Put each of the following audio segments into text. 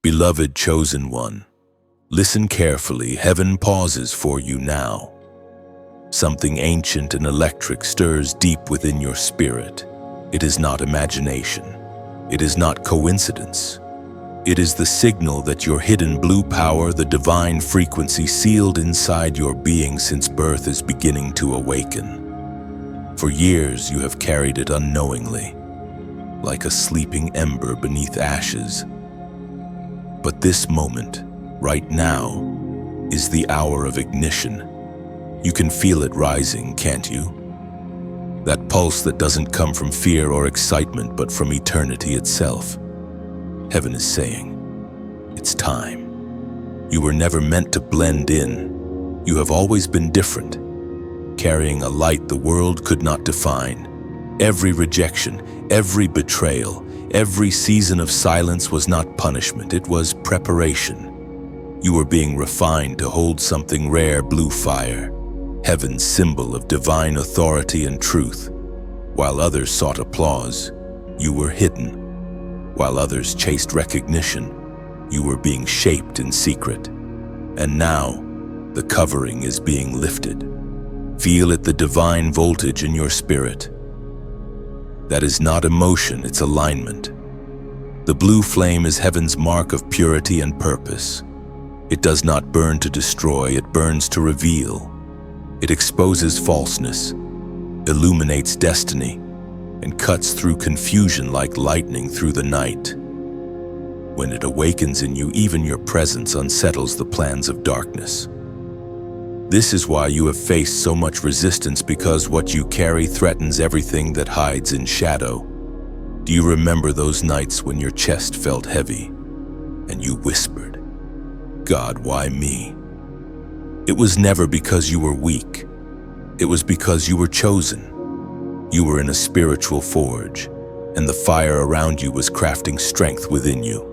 Beloved chosen one, listen carefully. Heaven pauses for you now. Something ancient and electric stirs deep within your spirit. It is not imagination. It is not coincidence. It is the signal that your hidden blue power, the divine frequency sealed inside your being since birth, is beginning to awaken. For years you have carried it unknowingly, like a sleeping ember beneath ashes. But this moment, right now, is the hour of ignition. You can feel it rising, can't you? That pulse that doesn't come from fear or excitement, but from eternity itself. Heaven is saying, it's time. You were never meant to blend in. You have always been different, carrying a light the world could not define. Every rejection, every betrayal, every season of silence was not punishment, it was preparation. You were being refined to hold something rare, blue fire, heaven's symbol of divine authority and truth. While others sought applause, you were hidden. While others chased recognition, you were being shaped in secret. And now, the covering is being lifted. Feel it, the divine voltage in your spirit. That is not emotion, it's alignment. The blue flame is heaven's mark of purity and purpose. It does not burn to destroy, it burns to reveal. It exposes falseness, illuminates destiny, and cuts through confusion like lightning through the night. When it awakens in you, even your presence unsettles the plans of darkness. This is why you have faced so much resistance, because what you carry threatens everything that hides in shadow. Do you remember those nights when your chest felt heavy and you whispered, "God, why me?" It was never because you were weak. It was because you were chosen. You were in a spiritual forge, and the fire around you was crafting strength within you.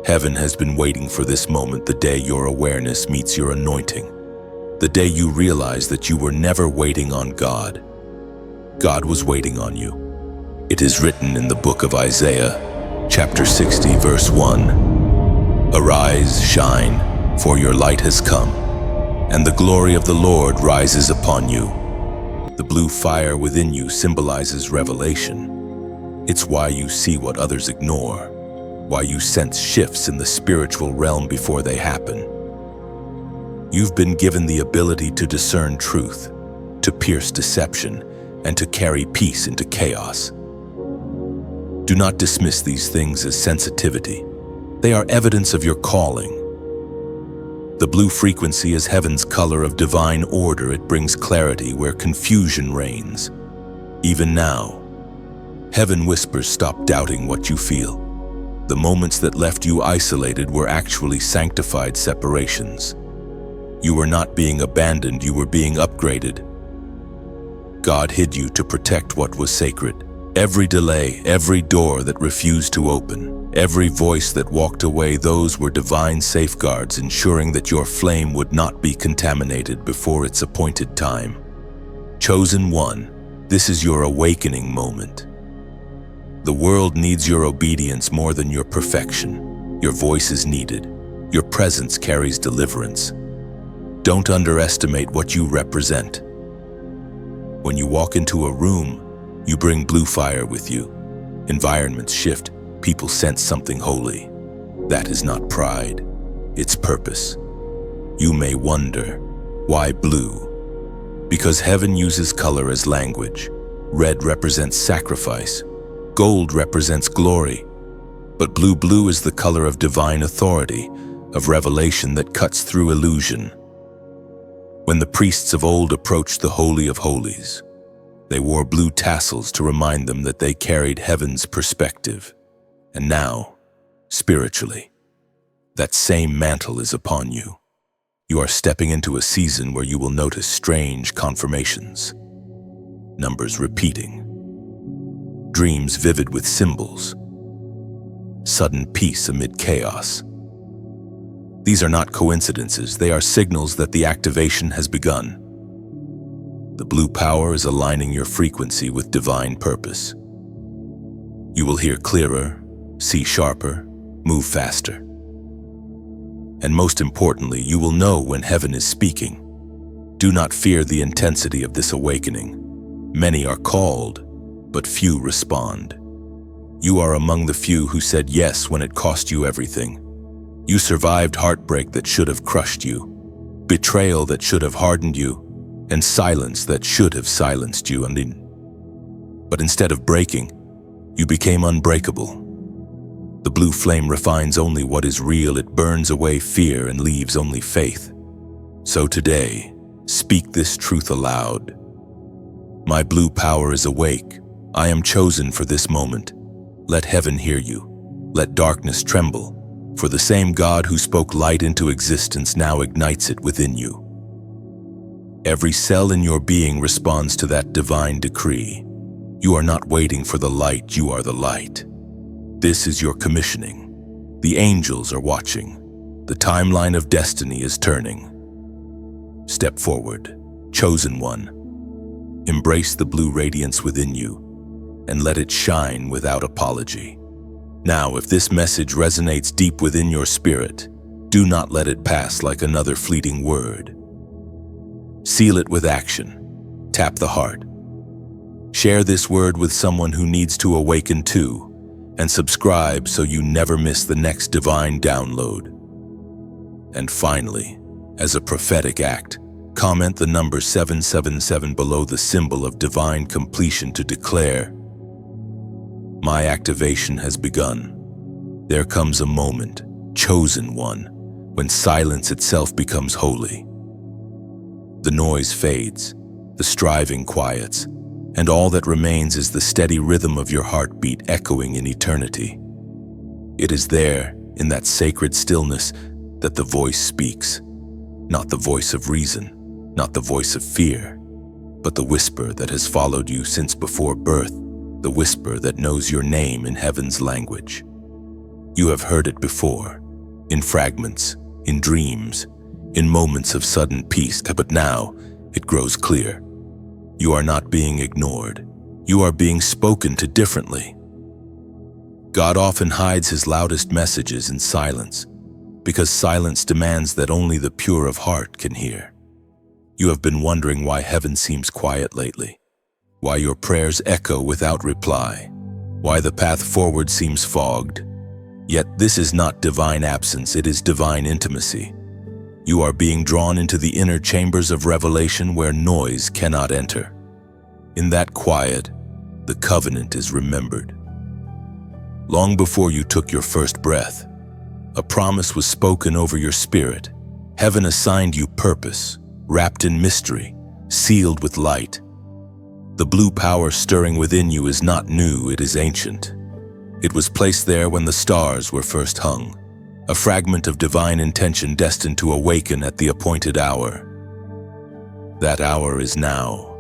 Heaven has been waiting for this moment, the day your awareness meets your anointing, the day you realize that you were never waiting on God. God was waiting on you. It is written in the book of Isaiah, chapter 60, verse 1, "Arise, shine, for your light has come, and the glory of the Lord rises upon you." The blue fire within you symbolizes revelation. It's why you see what others ignore, why you sense shifts in the spiritual realm before they happen. You've been given the ability to discern truth, to pierce deception, and to carry peace into chaos. Do not dismiss these things as sensitivity. They are evidence of your calling. The blue frequency is heaven's color of divine order. It brings clarity where confusion reigns. Even now, heaven whispers, stop doubting what you feel. The moments that left you isolated were actually sanctified separations. You were not being abandoned, you were being upgraded. God hid you to protect what was sacred. Every delay, every door that refused to open, every voice that walked away, those were divine safeguards ensuring that your flame would not be contaminated before its appointed time. Chosen one, this is your awakening moment. The world needs your obedience more than your perfection. Your voice is needed. Your presence carries deliverance. Don't underestimate what you represent. When you walk into a room, you bring blue fire with you. Environments shift. People sense something holy. That is not pride, it's purpose. You may wonder, why blue? Because heaven uses color as language. Red represents sacrifice. Gold represents glory. But blue is the color of divine authority, of revelation that cuts through illusion. When the priests of old approached the Holy of Holies, they wore blue tassels to remind them that they carried heaven's perspective. And now, spiritually, that same mantle is upon you. You are stepping into a season where you will notice strange confirmations. Numbers repeating. Dreams vivid with symbols. Sudden peace amid chaos. These are not coincidences, they are signals that the activation has begun. The blue power is aligning your frequency with divine purpose. You will hear clearer, see sharper, Move faster. And most importantly, you will know when heaven is speaking. Do not fear the intensity of this awakening. Many are called, but few respond. You are among the few who said yes when it cost you everything. You survived heartbreak that should have crushed you, betrayal that should have hardened you, and silence that should have silenced you. But instead of breaking, you became unbreakable. The blue flame refines only what is real. It burns away fear and leaves only faith. So today, speak this truth aloud. My blue power is awake. I am chosen for this moment. Let heaven hear you. Let darkness tremble, for the same God who spoke light into existence now ignites it within you. Every cell in your being responds to that divine decree. You are not waiting for the light, you are the light. This is your commissioning. The angels are watching. The timeline of destiny is turning. Step forward, chosen one. Embrace the blue radiance within you and let it shine without apology. Now, if this message resonates deep within your spirit, do not let it pass like another fleeting word. Seal it with action. Tap the heart. Share this word with someone who needs to awaken too, and subscribe so you never miss the next divine download. And finally, as a prophetic act, comment the number 777 below the symbol of divine completion to declare, my activation has begun. There comes a moment, chosen one, when silence itself becomes holy. The noise fades, the striving quiets, and all that remains is the steady rhythm of your heartbeat echoing in eternity. It is there, in that sacred stillness, that the voice speaks. Not the voice of reason, not the voice of fear, but the whisper that has followed you since before birth, the whisper that knows your name in heaven's language. You have heard it before, in fragments, in dreams, in moments of sudden peace, but now it grows clear. You are not being ignored. You are being spoken to differently. God often hides his loudest messages in silence, because silence demands that only the pure of heart can hear. You have been wondering why heaven seems quiet lately, why your prayers echo without reply, why the path forward seems fogged. Yet this is not divine absence, it is divine intimacy. You are being drawn into the inner chambers of revelation where noise cannot enter. In that quiet, the covenant is remembered. Long before you took your first breath, a promise was spoken over your spirit. Heaven assigned you purpose, wrapped in mystery, sealed with light. The blue power stirring within you is not new, it is ancient. It was placed there when the stars were first hung, a fragment of divine intention destined to awaken at the appointed hour. That hour is now.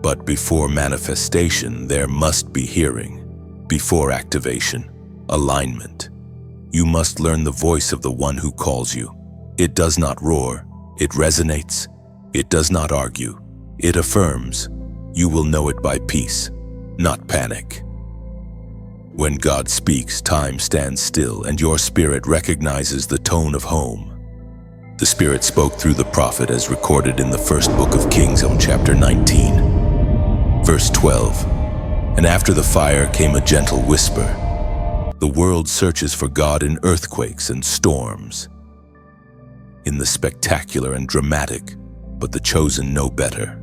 But before manifestation, there must be hearing. Before activation, alignment. You must learn the voice of the one who calls you. It does not roar, it resonates. It does not argue, it affirms. You will know it by peace, not panic. When God speaks, time stands still and your spirit recognizes the tone of home. The Spirit spoke through the prophet as recorded in the first book of Kings, chapter 19, verse 12. And after the fire came a gentle whisper. The world searches for God in earthquakes and storms, in the spectacular and dramatic, but the chosen know better.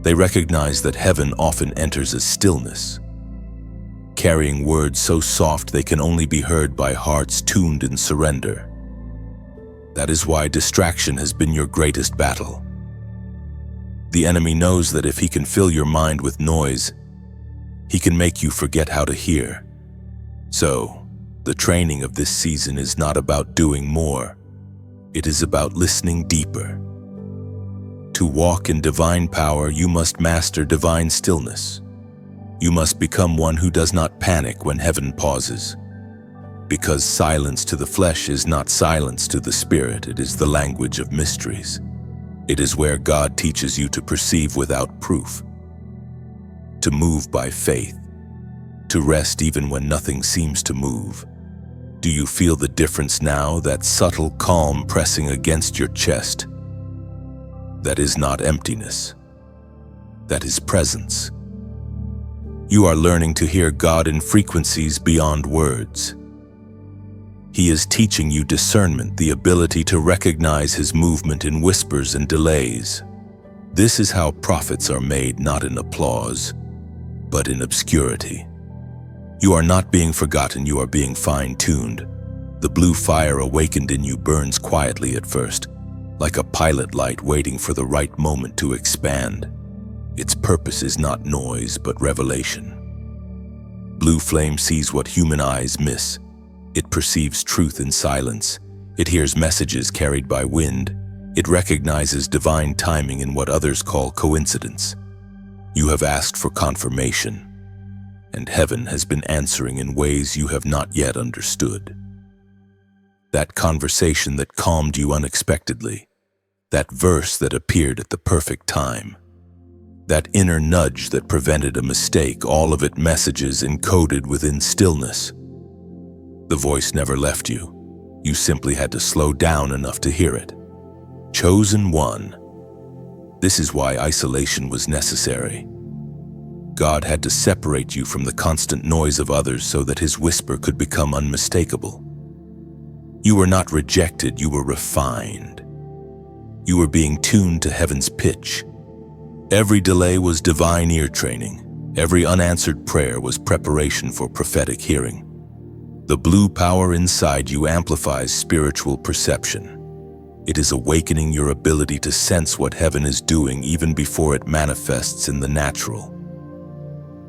They recognize that heaven often enters as stillness, carrying words so soft they can only be heard by hearts tuned in surrender. That is why distraction has been your greatest battle. The enemy knows that if he can fill your mind with noise, he can make you forget how to hear. So, the training of this season is not about doing more. It is about listening deeper. To walk in divine power, you must master divine stillness. You must become one who does not panic when heaven pauses. Because silence to the flesh is not silence to the spirit, it is the language of mysteries. It is where God teaches you to perceive without proof, to move by faith, to rest even when nothing seems to move. Do you feel the difference now, that subtle calm pressing against your chest? That is not emptiness. That is presence. You are learning to hear God in frequencies beyond words. He is teaching you discernment, the ability to recognize His movement in whispers and delays. This is how prophets are made, not in applause, but in obscurity. You are not being forgotten, you are being fine-tuned. The blue fire awakened in you burns quietly at first, like a pilot light waiting for the right moment to expand. Its purpose is not noise, but revelation. Blue flame sees what human eyes miss. It perceives truth in silence. It hears messages carried by wind. It recognizes divine timing in what others call coincidence. You have asked for confirmation, and heaven has been answering in ways you have not yet understood. That conversation that calmed you unexpectedly, that verse that appeared at the perfect time, that inner nudge that prevented a mistake, all of it messages encoded within stillness. The voice never left you. You simply had to slow down enough to hear it. Chosen one. This is why isolation was necessary. God had to separate you from the constant noise of others so that His whisper could become unmistakable. You were not rejected, you were refined. You were being tuned to heaven's pitch. Every delay was divine ear training. Every unanswered prayer was preparation for prophetic hearing. The blue power inside you amplifies spiritual perception. It is awakening your ability to sense what heaven is doing even before it manifests in the natural.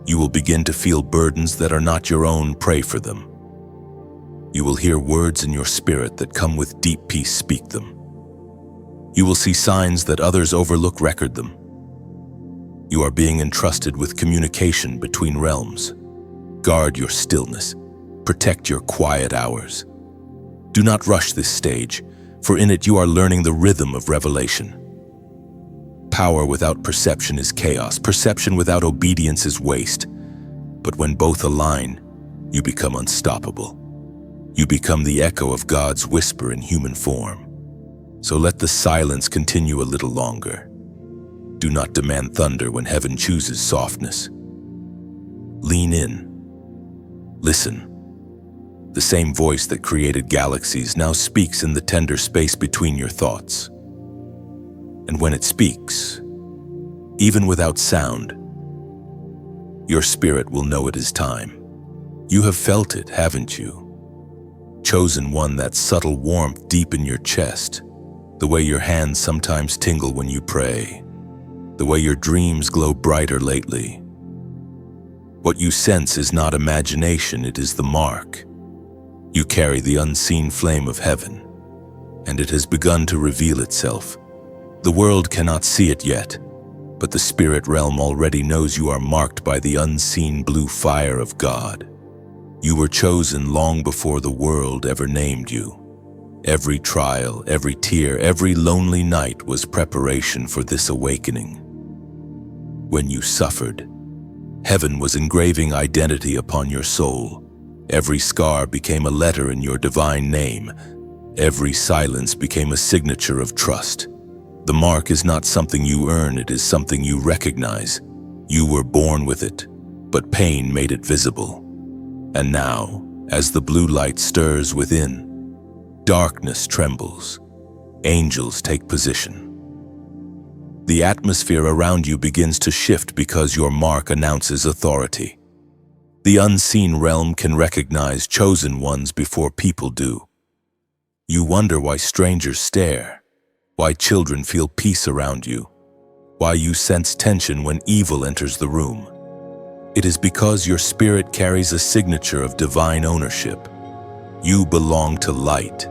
You will begin to feel burdens that are not your own, pray for them. You will hear words in your spirit that come with deep peace, speak them. You will see signs that others overlook, record them. You are being entrusted with communication between realms. Guard your stillness. Protect your quiet hours. Do not rush this stage, for in it you are learning the rhythm of revelation. Power without perception is chaos. Perception without obedience is waste. But when both align, you become unstoppable. You become the echo of God's whisper in human form. So let the silence continue a little longer. Do not demand thunder when heaven chooses softness. Lean in. Listen. The same voice that created galaxies now speaks in the tender space between your thoughts. And when it speaks, even without sound, your spirit will know it is time. You have felt it, haven't you? Chosen one, that subtle warmth deep in your chest, the way your hands sometimes tingle when you pray, the way your dreams glow brighter lately. What you sense is not imagination, it is the mark. You carry the unseen flame of heaven, and it has begun to reveal itself. The world cannot see it yet, but the spirit realm already knows you are marked by the unseen blue fire of God. You were chosen long before the world ever named you. Every trial, every tear, every lonely night was preparation for this awakening. When you suffered, heaven was engraving identity upon your soul. Every scar became a letter in your divine name. Every silence became a signature of trust. The mark is not something you earn, it is something you recognize. You were born with it, but pain made it visible. And now, as the blue light stirs within, darkness trembles. Angels take position. The atmosphere around you begins to shift because your mark announces authority. The unseen realm can recognize chosen ones before people do. You wonder why strangers stare, why children feel peace around you, why you sense tension when evil enters the room. It is because your spirit carries a signature of divine ownership. You belong to light.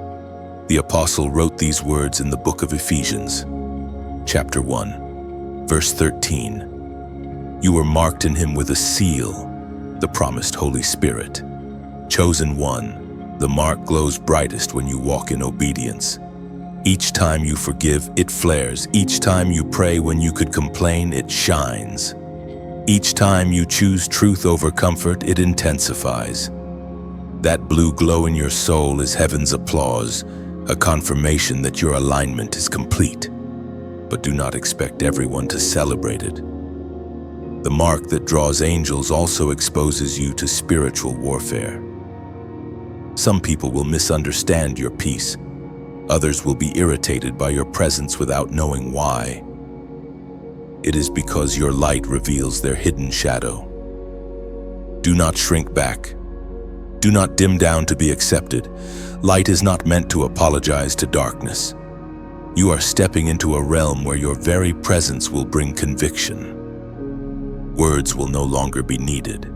The apostle wrote these words in the book of Ephesians, chapter 1, verse 13. You were marked in him with a seal, the promised Holy Spirit. Chosen one, the mark glows brightest when you walk in obedience. Each time you forgive, it flares. Each time you pray when you could complain, it shines. Each time you choose truth over comfort, it intensifies. That blue glow in your soul is heaven's applause, a confirmation that your alignment is complete. But do not expect everyone to celebrate it. The mark that draws angels also exposes you to spiritual warfare. Some people will misunderstand your peace. Others will be irritated by your presence without knowing why. It is because your light reveals their hidden shadow. Do not shrink back. Do not dim down to be accepted. Light is not meant to apologize to darkness. You are stepping into a realm where your very presence will bring conviction. Words will no longer be needed.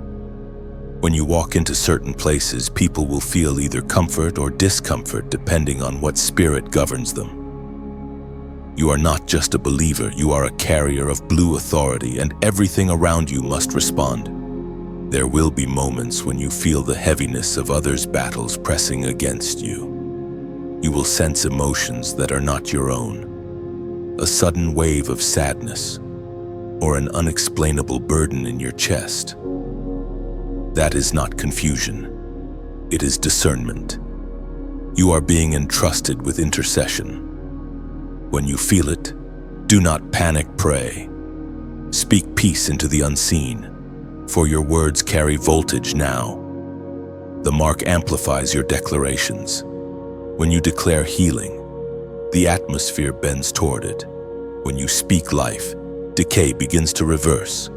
When you walk into certain places, people will feel either comfort or discomfort depending on what spirit governs them. You are not just a believer, you are a carrier of blue authority, and everything around you must respond. There will be moments when you feel the heaviness of others' battles pressing against you. You will sense emotions that are not your own, a sudden wave of sadness, or an unexplainable burden in your chest. That is not confusion. It is discernment. You are being entrusted with intercession. When you feel it, do not panic, pray. Speak peace into the unseen, for your words carry voltage now. The mark amplifies your declarations. When you declare healing, the atmosphere bends toward it. When you speak life, decay begins to reverse.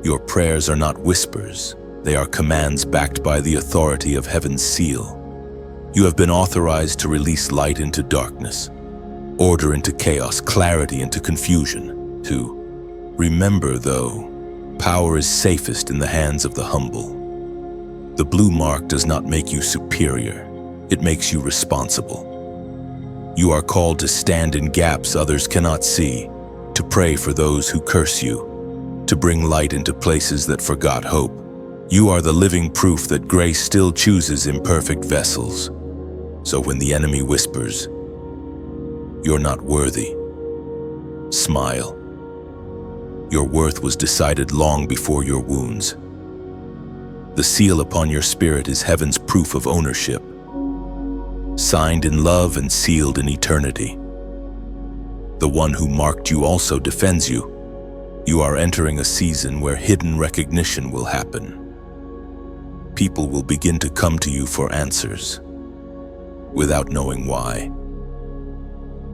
Your prayers are not whispers, they are commands backed by the authority of heaven's seal. You have been authorized to release light into darkness, order into chaos, clarity into confusion. To remember, though, power is safest in the hands of the humble. The blue mark does not make you superior, it makes you responsible. You are called to stand in gaps others cannot see, to pray for those who curse you, to bring light into places that forgot hope. You are the living proof that grace still chooses imperfect vessels. So when the enemy whispers, "You're not worthy," smile. Your worth was decided long before your wounds. The seal upon your spirit is heaven's proof of ownership, signed in love and sealed in eternity. The one who marked you also defends you. You are entering a season where hidden recognition will happen. People will begin to come to you for answers, without knowing why.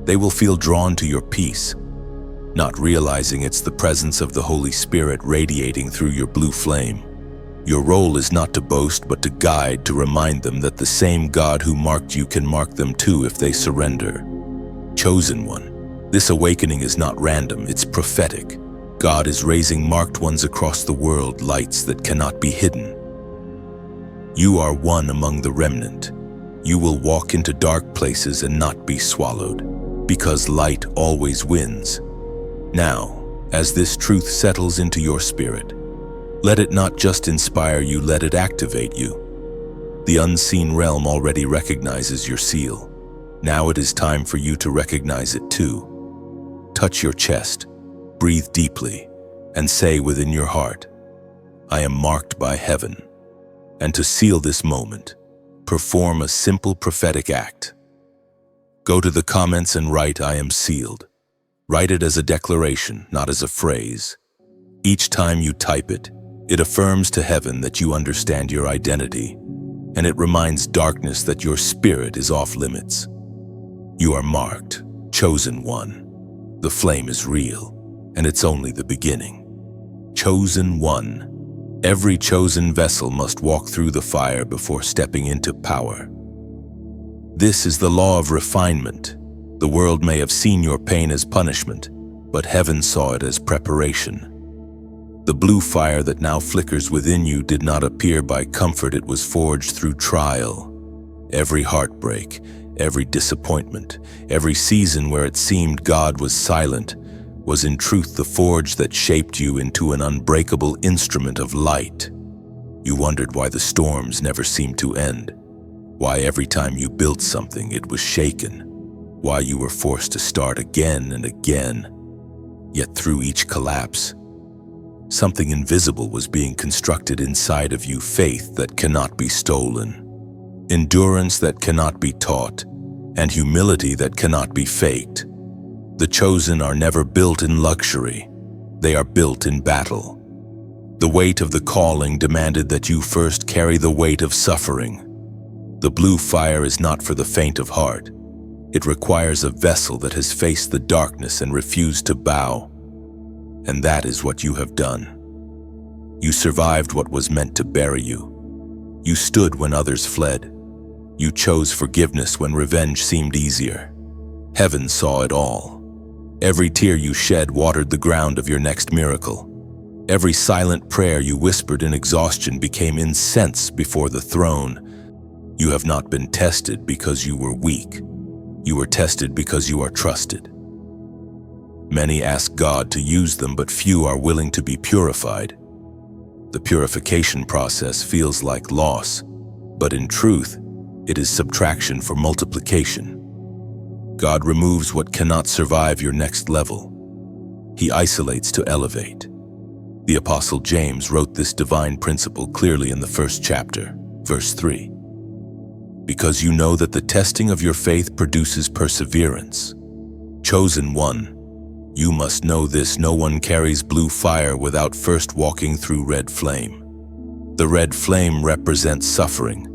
They will feel drawn to your peace, not realizing it's the presence of the Holy Spirit radiating through your blue flame. Your role is not to boast, but to guide, to remind them that the same God who marked you can mark them too if they surrender. Chosen one. This awakening is not random, it's prophetic. God is raising marked ones across the world, lights that cannot be hidden. You are one among the remnant. You will walk into dark places and not be swallowed, because light always wins. Now, as this truth settles into your spirit, let it not just inspire you, let it activate you. The unseen realm already recognizes your seal. Now it is time for you to recognize it too. Touch your chest, breathe deeply, and say within your heart, "I am marked by heaven." And to seal this moment, perform a simple prophetic act. Go to the comments and write, "I am sealed." Write it as a declaration, not as a phrase. Each time you type it, it affirms to heaven that you understand your identity, and it reminds darkness that your spirit is off limits. You are marked, chosen one. The flame is real, and it's only the beginning. Chosen one. Every chosen vessel must walk through the fire before stepping into power. This is the law of refinement. The world may have seen your pain as punishment, but heaven saw it as preparation. The blue fire that now flickers within you did not appear by comfort, it was forged through trial. Every heartbreak, every disappointment, every season where it seemed God was silent, was in truth the forge that shaped you into an unbreakable instrument of light. You wondered why the storms never seemed to end, why every time you built something it was shaken, why you were forced to start again and again. Yet through each collapse, Something invisible was being constructed inside of you, faith that cannot be stolen, endurance that cannot be taught, and humility that cannot be faked. The chosen are never built in luxury. They are built in battle. The weight of the calling demanded that you first carry the weight of suffering. The blue fire is not for the faint of heart. It requires a vessel that has faced the darkness and refused to bow. And that is what you have done. You survived what was meant to bury you. You stood when others fled. You chose forgiveness when revenge seemed easier. Heaven saw it all. Every tear you shed watered the ground of your next miracle. Every silent prayer you whispered in exhaustion became incense before the throne. You have not been tested because you were weak. You were tested because you are trusted. Many ask God to use them, but few are willing to be purified. The purification process feels like loss, but in truth, it is subtraction for multiplication. God removes what cannot survive your next level. He isolates to elevate. The Apostle James wrote this divine principle clearly in the first chapter, verse 3. Because you know that the testing of your faith produces perseverance. Chosen one, you must know this: no one carries blue fire without first walking through red flame. The red flame represents suffering,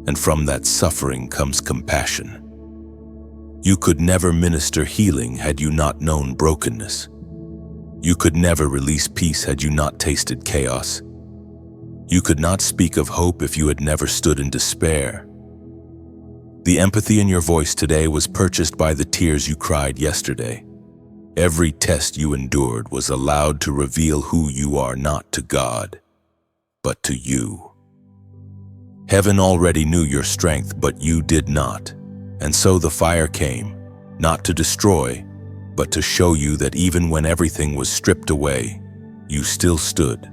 and from that suffering comes compassion. You could never minister healing had you not known brokenness. You could never release peace had you not tasted chaos. You could not speak of hope if you had never stood in despair. The empathy in your voice today was purchased by the tears you cried yesterday. Every test you endured was allowed to reveal who you are, not to God, but to you. Heaven already knew your strength, but you did not. And so the fire came, not to destroy, but to show you that even when everything was stripped away, you still stood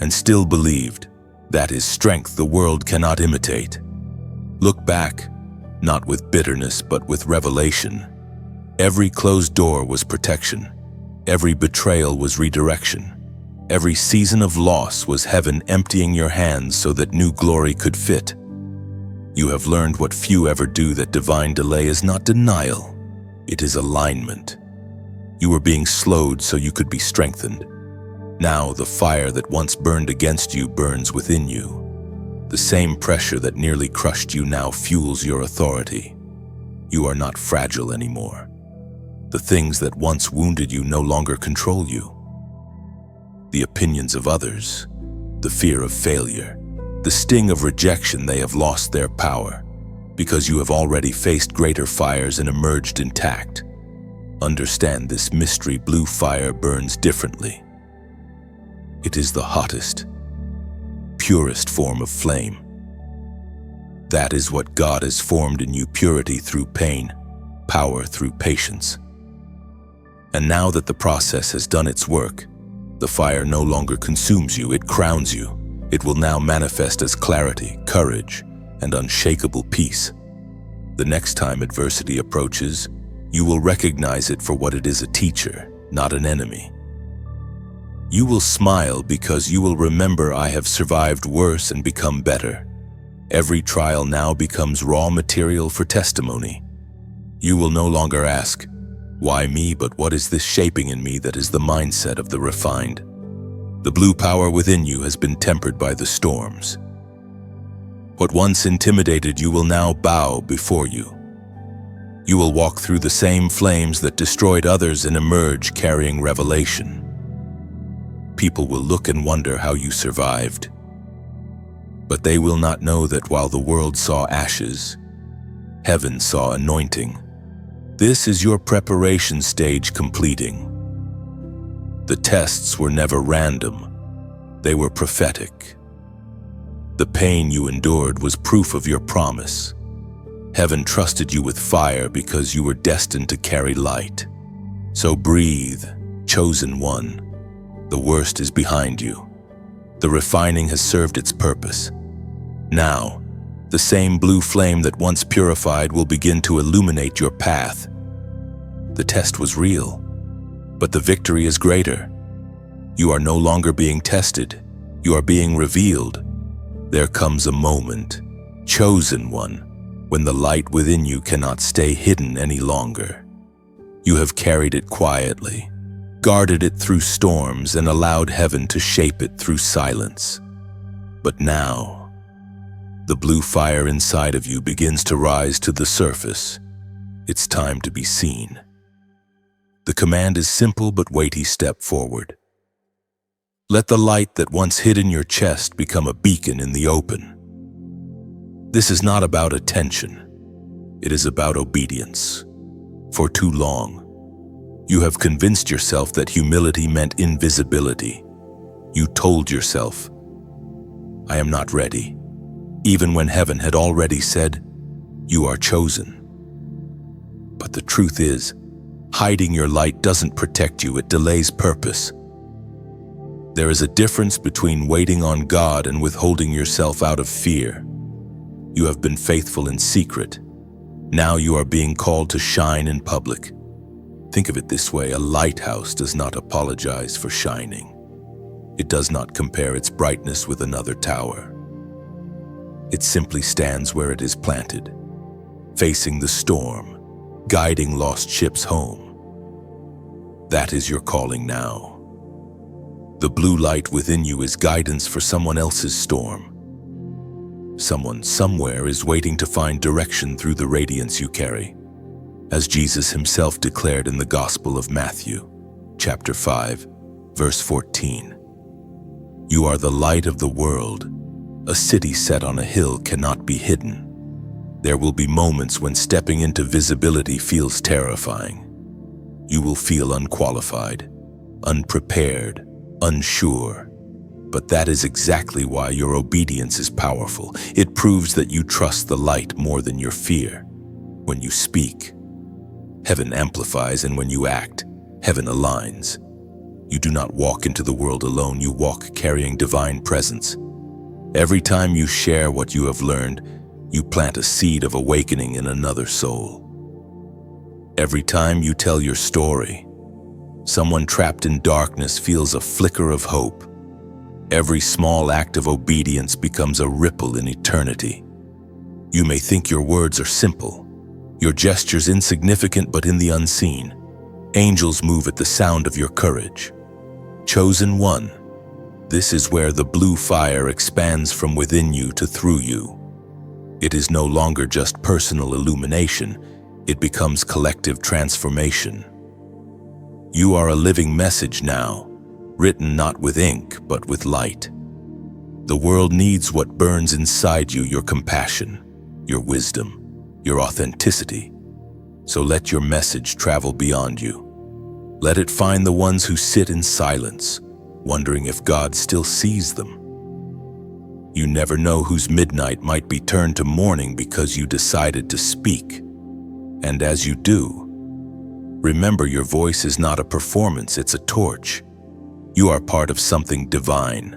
and still believed. That is strength the world cannot imitate. Look back, not with bitterness, but with revelation. Every closed door was protection. Every betrayal was redirection. Every season of loss was heaven emptying your hands so that new glory could fit. You have learned what few ever do, that divine delay is not denial, it is alignment. You were being slowed so you could be strengthened. Now the fire that once burned against you burns within you. The same pressure that nearly crushed you now fuels your authority. You are not fragile anymore. The things that once wounded you no longer control you. The opinions of others, the fear of failure, the sting of rejection, they have lost their power because you have already faced greater fires and emerged intact. Understand this mystery: blue fire burns differently. It is the hottest, purest form of flame. That is what God has formed in you: purity through pain, power through patience. And now that the process has done its work, the fire no longer consumes you, it crowns you. It will now manifest as clarity, courage, and unshakable peace. The next time adversity approaches, you will recognize it for what it is: a teacher, not an enemy. You will smile because you will remember, I have survived worse and become better. Every trial now becomes raw material for testimony. You will no longer ask, why me, but what is this shaping in me? That is the mindset of the refined. The blue power within you has been tempered by the storms. What once intimidated you will now bow before you. You will walk through the same flames that destroyed others and emerge carrying revelation. People will look and wonder how you survived. But they will not know that while the world saw ashes, heaven saw anointing. This is your preparation stage completing. The tests were never random. They were prophetic. The pain you endured was proof of your promise. Heaven trusted you with fire because you were destined to carry light. So breathe, chosen one. The worst is behind you. The refining has served its purpose. Now, the same blue flame that once purified will begin to illuminate your path. The test was real, but the victory is greater. You are no longer being tested. You are being revealed. There comes a moment, chosen one, when the light within you cannot stay hidden any longer. You have carried it quietly, guarded it through storms, and allowed heaven to shape it through silence. But now, the blue fire inside of you begins to rise to the surface. It's time to be seen. The command is simple but weighty. Step forward. Let the light that once hid in your chest become a beacon in the open. This is not about attention. It is about obedience. For too long, you have convinced yourself that humility meant invisibility. You told yourself, "I am not ready," even when heaven had already said, "You are chosen." But the truth is, hiding your light doesn't protect you, it delays purpose. There is a difference between waiting on God and withholding yourself out of fear. You have been faithful in secret. Now you are being called to shine in public. Think of it this way: a lighthouse does not apologize for shining. It does not compare its brightness with another tower. It simply stands where it is planted, facing the storm, guiding lost ships home. That is your calling now. The blue light within you is guidance for someone else's storm. Someone somewhere is waiting to find direction through the radiance you carry. As Jesus himself declared in the Gospel of Matthew, chapter 5, verse 14. You are the light of the world. A city set on a hill cannot be hidden. There will be moments when stepping into visibility feels terrifying. You will feel unqualified, unprepared, unsure. But that is exactly why your obedience is powerful. It proves that you trust the light more than your fear. When you speak, heaven amplifies, and when you act, heaven aligns. You do not walk into the world alone, you walk carrying divine presence. Every time you share what you have learned, you plant a seed of awakening in another soul. Every time you tell your story, someone trapped in darkness feels a flicker of hope. Every small act of obedience becomes a ripple in eternity. You may think your words are simple, your gestures insignificant, but in the unseen, angels move at the sound of your courage. Chosen one, this is where the blue fire expands from within you to through you. It is no longer just personal illumination, it becomes collective transformation. You are a living message now, written not with ink, but with light. The world needs what burns inside you: your compassion, your wisdom, your authenticity. So let your message travel beyond you. Let it find the ones who sit in silence, wondering if God still sees them. You never know whose midnight might be turned to morning because you decided to speak. And as you do, remember, your voice is not a performance, it's a torch. You are part of something divine,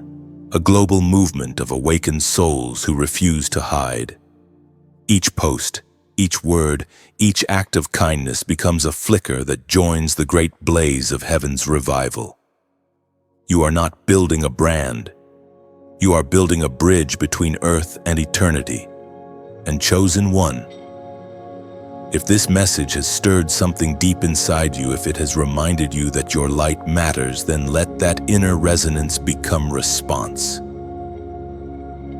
a global movement of awakened souls who refuse to hide. Each post, each word, each act of kindness becomes a flicker that joins the great blaze of heaven's revival. You are not building a brand. You are building a bridge between earth and eternity. And chosen one, if this message has stirred something deep inside you, if it has reminded you that your light matters, then let that inner resonance become response.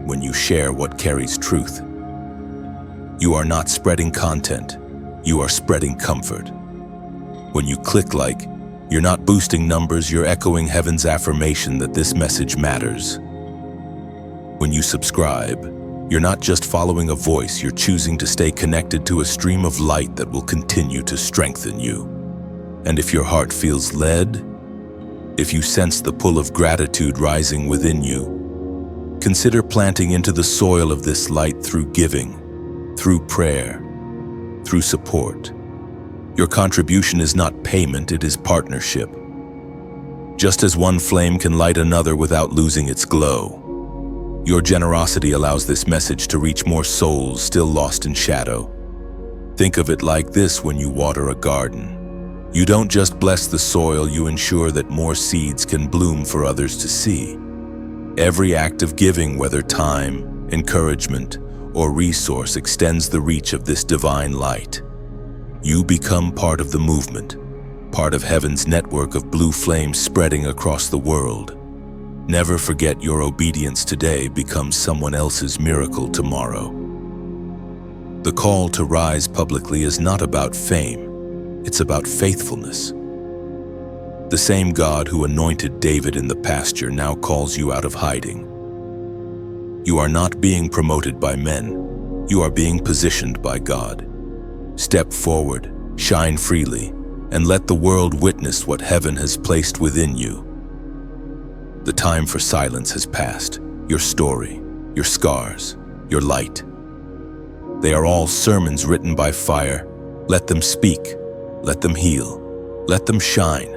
When you share what carries truth, you are not spreading content, you are spreading comfort. When you click like, you're not boosting numbers, you're echoing heaven's affirmation that this message matters. When you subscribe, you're not just following a voice, you're choosing to stay connected to a stream of light that will continue to strengthen you. And if your heart feels led, if you sense the pull of gratitude rising within you, consider planting into the soil of this light through giving, through prayer, through support. Your contribution is not payment, it is partnership. Just as one flame can light another without losing its glow, your generosity allows this message to reach more souls still lost in shadow. Think of it like this: when you water a garden, You don't just bless the soil, you ensure that more seeds can bloom for others to see. Every act of giving, whether time, encouragement, or resource, extends the reach of this divine light. You become part of the movement, part of heaven's network of blue flames spreading across the world. Never forget your obedience today becomes someone else's miracle tomorrow. The call to rise publicly is not about fame. It's about faithfulness. The same God who anointed David in the pasture now calls you out of hiding. You are not being promoted by men. You are being positioned by God. Step forward, shine freely, and let the world witness what heaven has placed within you. The time for silence has passed. Your story, your scars, your light. They are all sermons written by fire. Let them speak. Let them heal. Let them shine.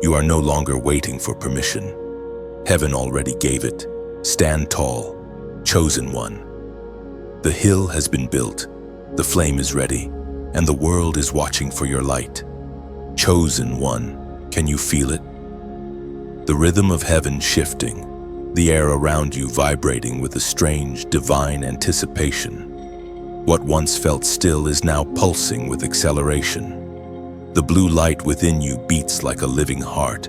You are no longer waiting for permission. Heaven already gave it. Stand tall, chosen one. The hill has been built, the flame is ready, and the world is watching for your light. Chosen one, can you feel it? The rhythm of heaven shifting, the air around you vibrating with a strange, divine anticipation. What once felt still is now pulsing with acceleration. The blue light within you beats like a living heart,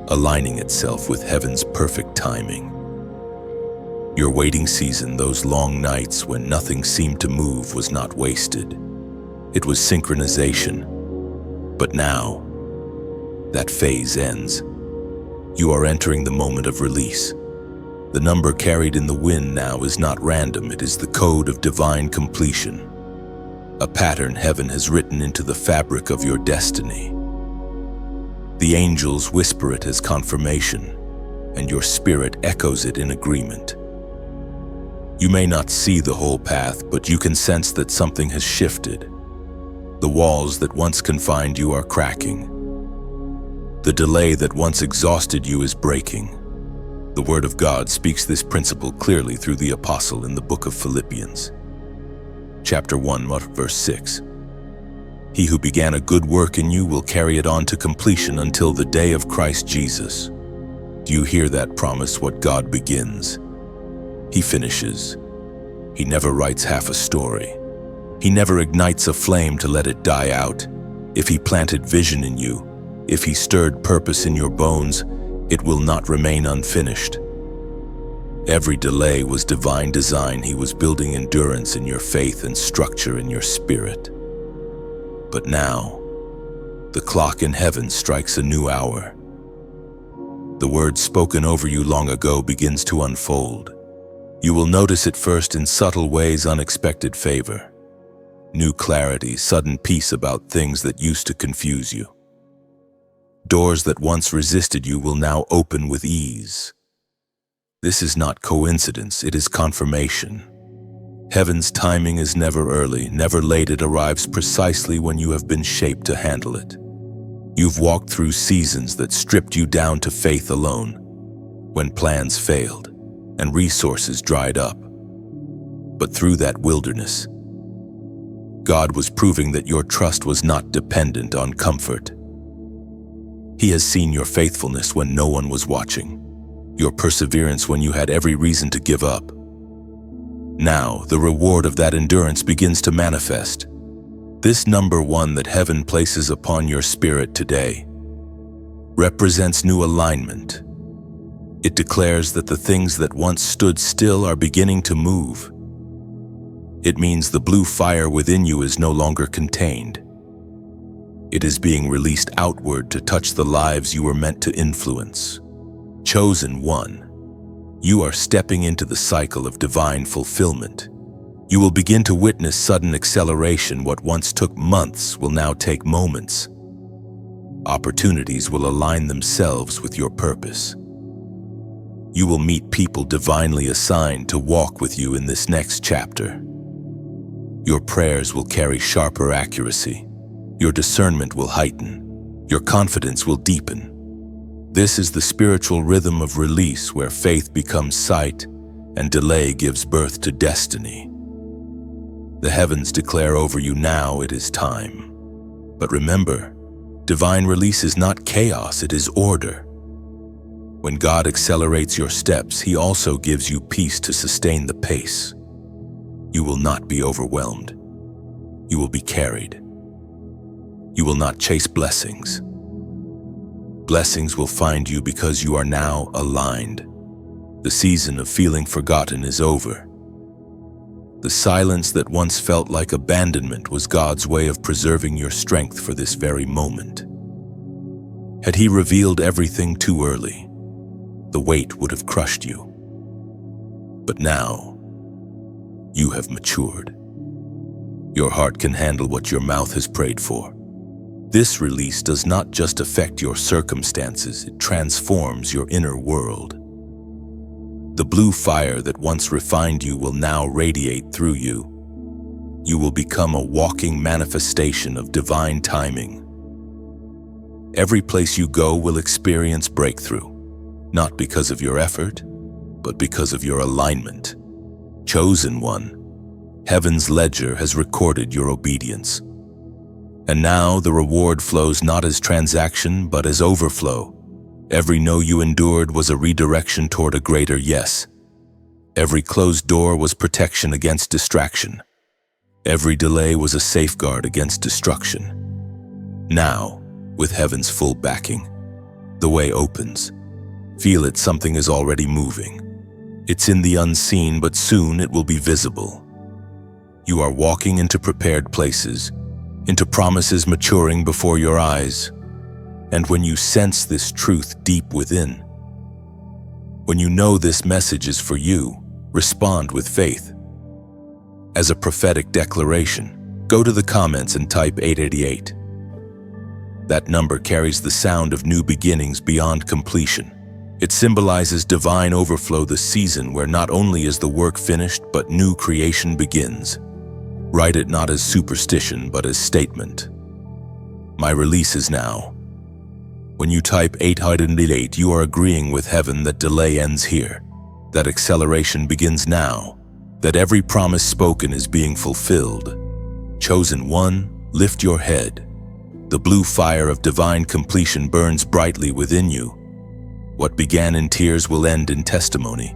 aligning itself with heaven's perfect timing. Your waiting season, those long nights when nothing seemed to move, was not wasted. It was synchronization. But now, that phase ends. You are entering the moment of release. The number carried in the wind now is not random, it is the code of divine completion. A pattern heaven has written into the fabric of your destiny. The angels whisper it as confirmation, and your spirit echoes it in agreement. You may not see the whole path, but you can sense that something has shifted. The walls that once confined you are cracking. The delay that once exhausted you is breaking. The Word of God speaks this principle clearly through the apostle in the book of Philippians. Chapter 1, verse 6. He who began a good work in you will carry it on to completion until the day of Christ Jesus. Do you hear that promise? What God begins, He finishes. He never writes half a story. He never ignites a flame to let it die out. If He planted vision in you, if He stirred purpose in your bones, it will not remain unfinished. Every delay was divine design. He was building endurance in your faith and structure in your spirit. But now, the clock in heaven strikes a new hour. The word spoken over you long ago begins to unfold. You will notice it first in subtle ways, unexpected favor, new clarity, sudden peace about things that used to confuse you. Doors that once resisted you will now open with ease. This is not coincidence, it is confirmation. Heaven's timing is never early, never late. It arrives precisely when you have been shaped to handle it. You've walked through seasons that stripped you down to faith alone, when plans failed and resources dried up. But through that wilderness, God was proving that your trust was not dependent on comfort. He has seen your faithfulness when no one was watching, your perseverance when you had every reason to give up. Now, the reward of that endurance begins to manifest. This number 1 that heaven places upon your spirit today represents new alignment. It declares that the things that once stood still are beginning to move. It means the blue fire within you is no longer contained. It is being released outward to touch the lives you were meant to influence. Chosen one, you are stepping into the cycle of divine fulfillment. You will begin to witness sudden acceleration. What once took months will now take moments. Opportunities will align themselves with your purpose. You will meet people divinely assigned to walk with you in this next chapter. Your prayers will carry sharper accuracy. Your discernment will heighten. Your confidence will deepen. This is the spiritual rhythm of release, where faith becomes sight and delay gives birth to destiny. The heavens declare over you now, it is time. But remember, Divine release is not chaos, it is order. When God accelerates your steps, He also gives you peace to sustain the pace. You will not be overwhelmed. You will be carried. You will not chase blessings. Blessings will find you because you are now aligned. The season of feeling forgotten is over. The silence that once felt like abandonment was God's way of preserving your strength for this very moment. Had He revealed everything too early, the weight would have crushed you. But now, you have matured. Your heart can handle what your mouth has prayed for. This release does not just affect your circumstances, it transforms your inner world. The blue fire that once refined you will now radiate through you. You will become a walking manifestation of divine timing. Every place you go will experience breakthrough, not because of your effort, but because of your alignment. Chosen one, heaven's ledger has recorded your obedience. And now the reward flows not as transaction, but as overflow. Every no you endured was a redirection toward a greater yes. Every closed door was protection against distraction. Every delay was a safeguard against destruction. Now, with heaven's full backing, the way opens. Feel it, something is already moving. It's in the unseen, but soon it will be visible. You are walking into prepared places, into promises maturing before your eyes. And when you sense this truth deep within, when you know this message is for you, respond with faith. As a prophetic declaration, go to the comments and type 888. That number carries the sound of new beginnings beyond completion. It symbolizes divine overflow, the season where not only is the work finished, but new creation begins. Write it not as superstition, but as statement. My release is now. When you type 888, you are agreeing with heaven that delay ends here, that acceleration begins now, that every promise spoken is being fulfilled. Chosen one, lift your head. The blue fire of divine completion burns brightly within you. What began in tears will end in testimony.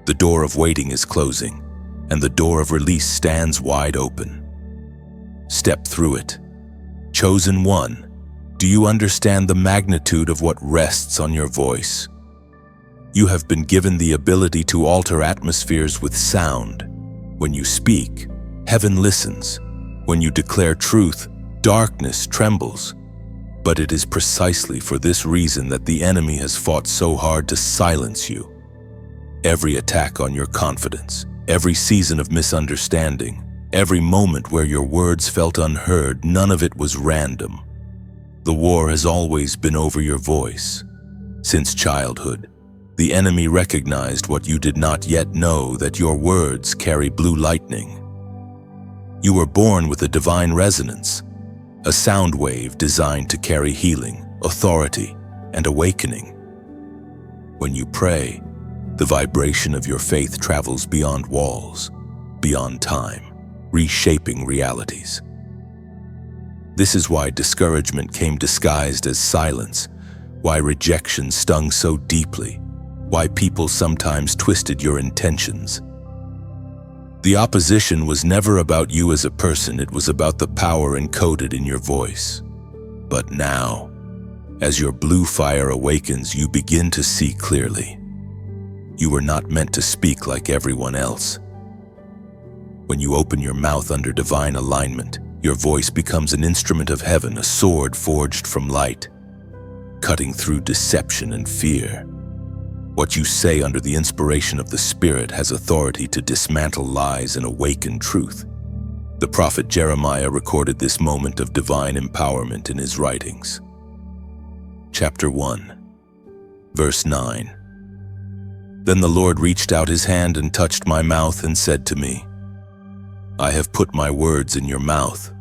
The door of waiting is closing, and the door of release stands wide open. Step through it. Chosen one, do you understand the magnitude of what rests on your voice? You have been given the ability to alter atmospheres with sound. When you speak, heaven listens. When you declare truth, darkness trembles. But it is precisely for this reason that the enemy has fought so hard to silence you. Every attack on your confidence, every season of misunderstanding, every moment where your words felt unheard, none of it was random. The war has always been over your voice. Since childhood, the enemy recognized what you did not yet know, that your words carry blue lightning. You were born with a divine resonance, a sound wave designed to carry healing, authority, and awakening. When you pray, the vibration of your faith travels beyond walls, beyond time, reshaping realities. This is why discouragement came disguised as silence, why rejection stung so deeply, why people sometimes twisted your intentions. The opposition was never about you as a person, it was about the power encoded in your voice. But now, as your blue fire awakens, you begin to see clearly. You were not meant to speak like everyone else. When you open your mouth under divine alignment, your voice becomes an instrument of heaven, a sword forged from light, cutting through deception and fear. What you say under the inspiration of the Spirit has authority to dismantle lies and awaken truth. The prophet Jeremiah recorded this moment of divine empowerment in his writings. Chapter 1, verse 9. Then the Lord reached out his hand and touched my mouth and said to me, I have put my words in your mouth.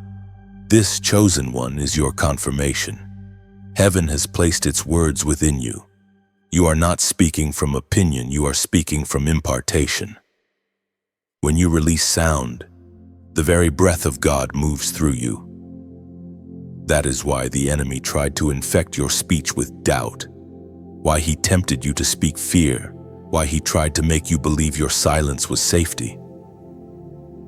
This chosen one is your confirmation. Heaven has placed its words within you. You are not speaking from opinion, you are speaking from impartation. When you release sound, the very breath of God moves through you. That is why the enemy tried to infect your speech with doubt, why he tempted you to speak fear, why he tried to make you believe your silence was safety.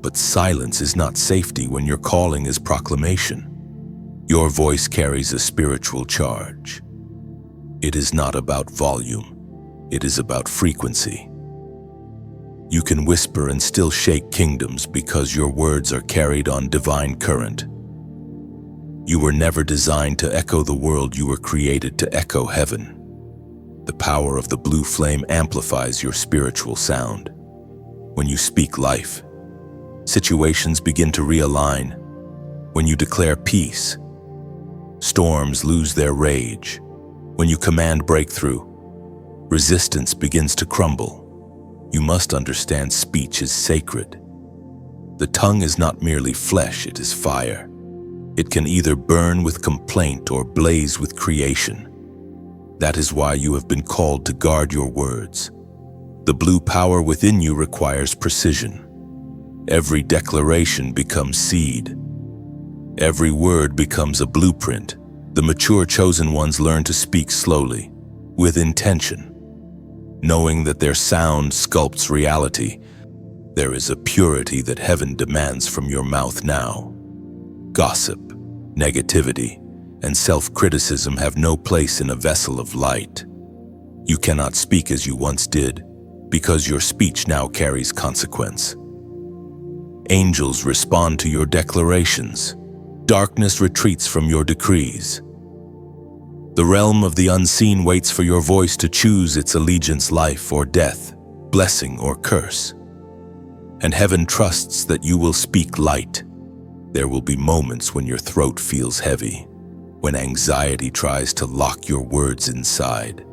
But silence is not safety when your calling is proclamation. Your voice carries a spiritual charge. It is not about volume, it is about frequency. You can whisper and still shake kingdoms because your words are carried on divine current. You were never designed to echo the world, you were created to echo heaven. The power of the blue flame amplifies your spiritual sound. When you speak life, situations begin to realign. When you declare peace, storms lose their rage. When you command breakthrough, resistance begins to crumble. You must understand speech is sacred. The tongue is not merely flesh, it is fire. It can either burn with complaint or blaze with creation. That is why you have been called to guard your words. The blue power within you requires precision. Every declaration becomes seed. Every word becomes a blueprint. The mature chosen ones learn to speak slowly, with intention, knowing that their sound sculpts reality. There is a purity that heaven demands from your mouth now. Gossip, negativity, and self-criticism have no place in a vessel of light. You cannot speak as you once did, because your speech now carries consequence. Angels respond to your declarations. Darkness retreats from your decrees. The realm of the unseen waits for your voice to choose its allegiance, life or death, blessing or curse. And heaven trusts that you will speak light. There will be moments when your throat feels heavy, when anxiety tries to lock your words inside.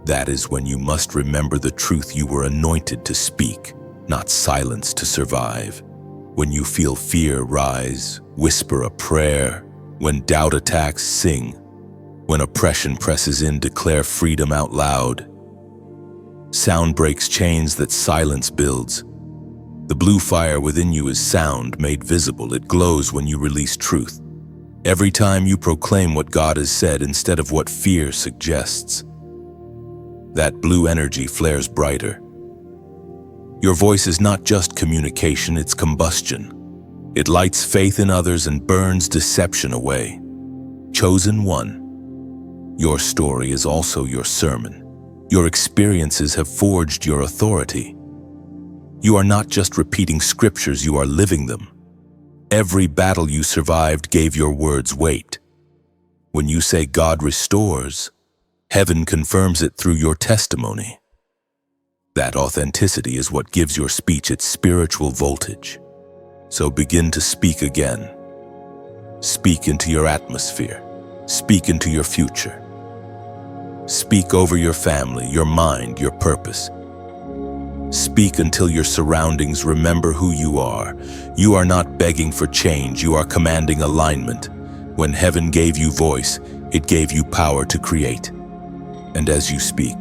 That is when you must remember the truth you were anointed to speak, not silence to survive. When you feel fear rise, whisper a prayer. When doubt attacks, sing. When oppression presses in, declare freedom out loud. Sound breaks chains that silence builds. The blue fire within you is sound made visible. It glows when you release truth. Every time you proclaim what God has said instead of what fear suggests, that blue energy flares brighter. Your voice is not just communication, it's combustion. It lights faith in others and burns deception away. Chosen one, your story is also your sermon. Your experiences have forged your authority. You are not just repeating scriptures, you are living them. Every battle you survived gave your words weight. When you say God restores, heaven confirms it through your testimony. That authenticity is what gives your speech its spiritual voltage. So begin to speak again. Speak into your atmosphere. Speak into your future. Speak over your family, your mind, your purpose. Speak until your surroundings remember who you are. You are not begging for change, you are commanding alignment. When heaven gave you voice, it gave you power to create. And as you speak,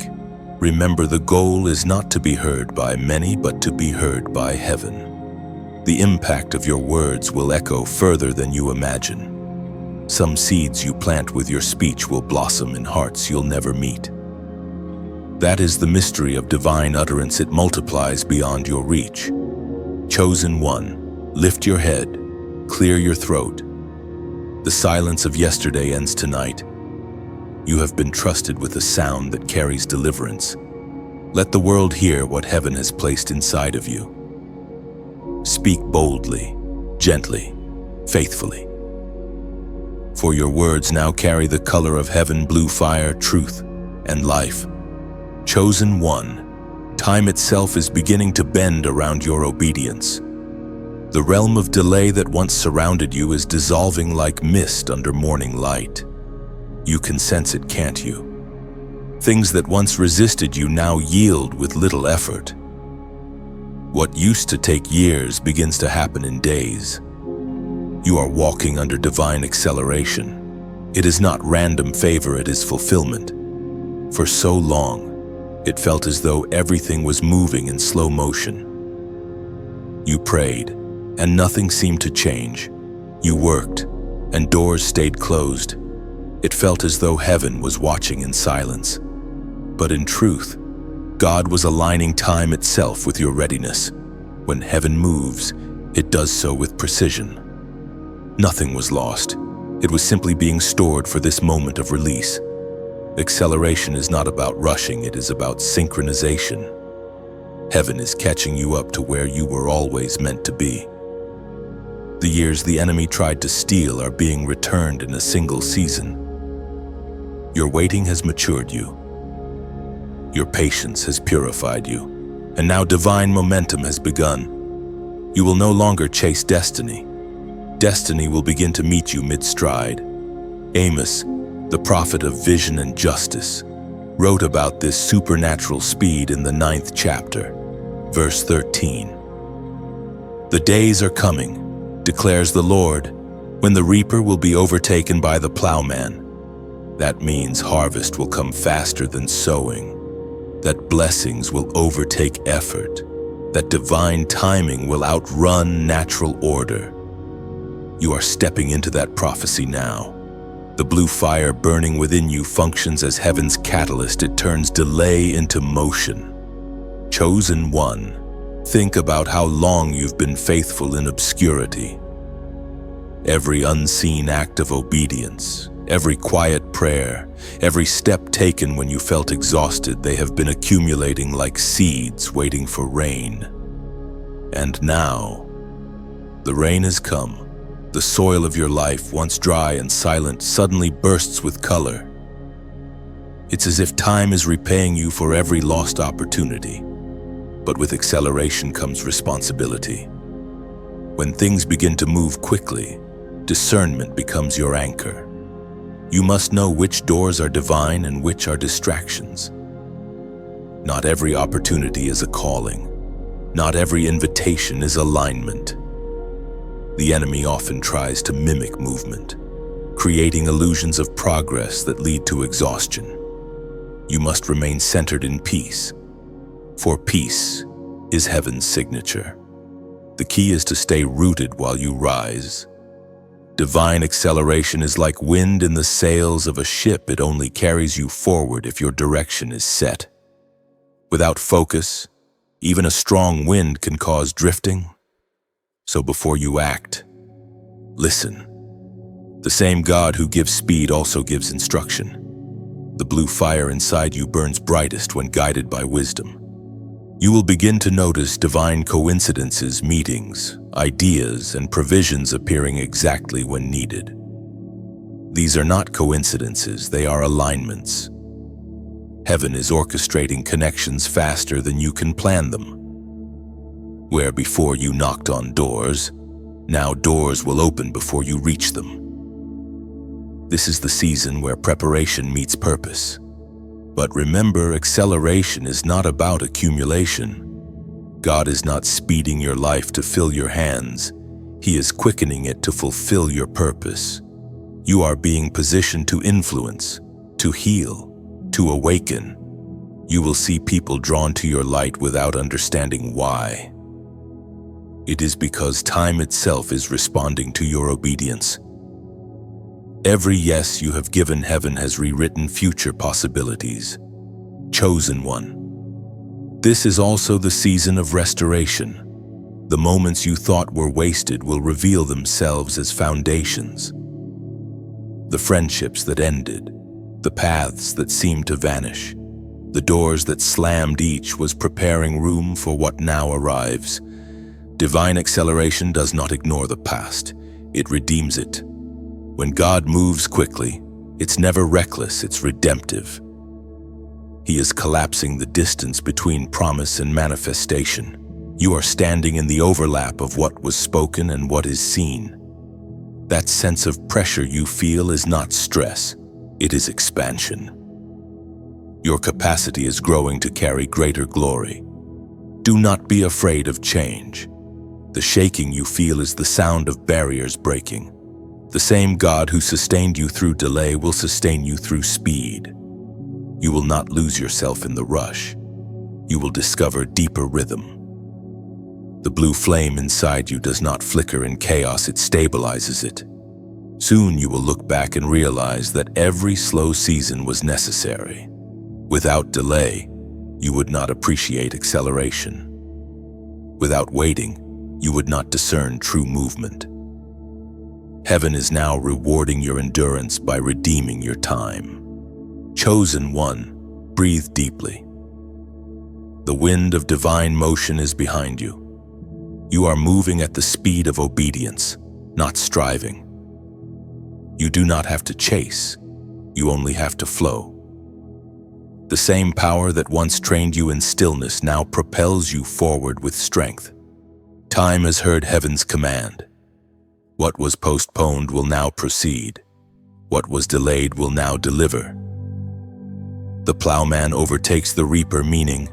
remember the goal is not to be heard by many, but to be heard by heaven. The impact of your words will echo further than you imagine. Some seeds you plant with your speech will blossom in hearts you'll never meet. That is the mystery of divine utterance. It multiplies beyond your reach. Chosen one, lift your head, clear your throat. The silence of yesterday ends tonight. You have been trusted with a sound that carries deliverance. Let the world hear what heaven has placed inside of you. Speak boldly, gently, faithfully. For your words now carry the color of heaven, blue fire, truth, and life. Chosen one, time itself is beginning to bend around your obedience. The realm of delay that once surrounded you is dissolving like mist under morning light. You can sense it, can't you? Things that once resisted you now yield with little effort. What used to take years begins to happen in days. You are walking under divine acceleration. It is not random favor, it is fulfillment. For so long, it felt as though everything was moving in slow motion. You prayed, and nothing seemed to change. You worked, and doors stayed closed. It felt as though heaven was watching in silence. But in truth, God was aligning time itself with your readiness. When heaven moves, it does so with precision. Nothing was lost. It was simply being stored for this moment of release. Acceleration is not about rushing, it is about synchronization. Heaven is catching you up to where you were always meant to be. The years the enemy tried to steal are being returned in a single season. Your waiting has matured you. Your patience has purified you. And now divine momentum has begun. You will no longer chase destiny. Destiny will begin to meet you mid-stride. Amos, the prophet of vision and justice, wrote about this supernatural speed in the 9th chapter, verse 13. The days are coming, declares the Lord, when the reaper will be overtaken by the plowman. That means harvest will come faster than sowing, that blessings will overtake effort, that divine timing will outrun natural order. You are stepping into that prophecy now. The blue fire burning within you functions as heaven's catalyst. It turns delay into motion. Chosen one, think about how long you've been faithful in obscurity. Every unseen act of obedience, every quiet prayer, every step taken when you felt exhausted, they have been accumulating like seeds waiting for rain. And now, the rain has come. The soil of your life, once dry and silent, suddenly bursts with color. It's as if time is repaying you for every lost opportunity. But with acceleration comes responsibility. When things begin to move quickly, discernment becomes your anchor. You must know which doors are divine and which are distractions. Not every opportunity is a calling. Not every invitation is alignment. The enemy often tries to mimic movement, creating illusions of progress that lead to exhaustion. You must remain centered in peace, for peace is heaven's signature. The key is to stay rooted while you rise. Divine acceleration is like wind in the sails of a ship. It only carries you forward if your direction is set. Without focus, even a strong wind can cause drifting. So before you act, listen. The same God who gives speed also gives instruction. The blue fire inside you burns brightest when guided by wisdom. You will begin to notice divine coincidences, meetings, ideas, and provisions appearing exactly when needed. These are not coincidences, they are alignments. Heaven is orchestrating connections faster than you can plan them. Where before you knocked on doors, now doors will open before you reach them. This is the season where preparation meets purpose. But remember, acceleration is not about accumulation. God is not speeding your life to fill your hands. He is quickening it to fulfill your purpose. You are being positioned to influence, to heal, to awaken. You will see people drawn to your light without understanding why. It is because time itself is responding to your obedience. Every yes you have given, heaven has rewritten future possibilities. Chosen one. This is also the season of restoration. The moments you thought were wasted will reveal themselves as foundations. The friendships that ended, the paths that seemed to vanish, the doors that slammed, each was preparing room for what now arrives. Divine acceleration does not ignore the past, it redeems it. When God moves quickly, it's never reckless, it's redemptive. He is collapsing the distance between promise and manifestation. You are standing in the overlap of what was spoken and what is seen. That sense of pressure you feel is not stress, it is expansion. Your capacity is growing to carry greater glory. Do not be afraid of change. The shaking you feel is the sound of barriers breaking. The same God who sustained you through delay will sustain you through speed. You will not lose yourself in the rush. You will discover deeper rhythm. The blue flame inside you does not flicker in chaos, it stabilizes it. Soon you will look back and realize that every slow season was necessary. Without delay, you would not appreciate acceleration. Without waiting, you would not discern true movement. Heaven is now rewarding your endurance by redeeming your time. Chosen one, breathe deeply. The wind of divine motion is behind you. You are moving at the speed of obedience, not striving. You do not have to chase, you only have to flow. The same power that once trained you in stillness now propels you forward with strength. Time has heard heaven's command. What was postponed will now proceed. What was delayed will now deliver. The plowman overtakes the reaper, meaning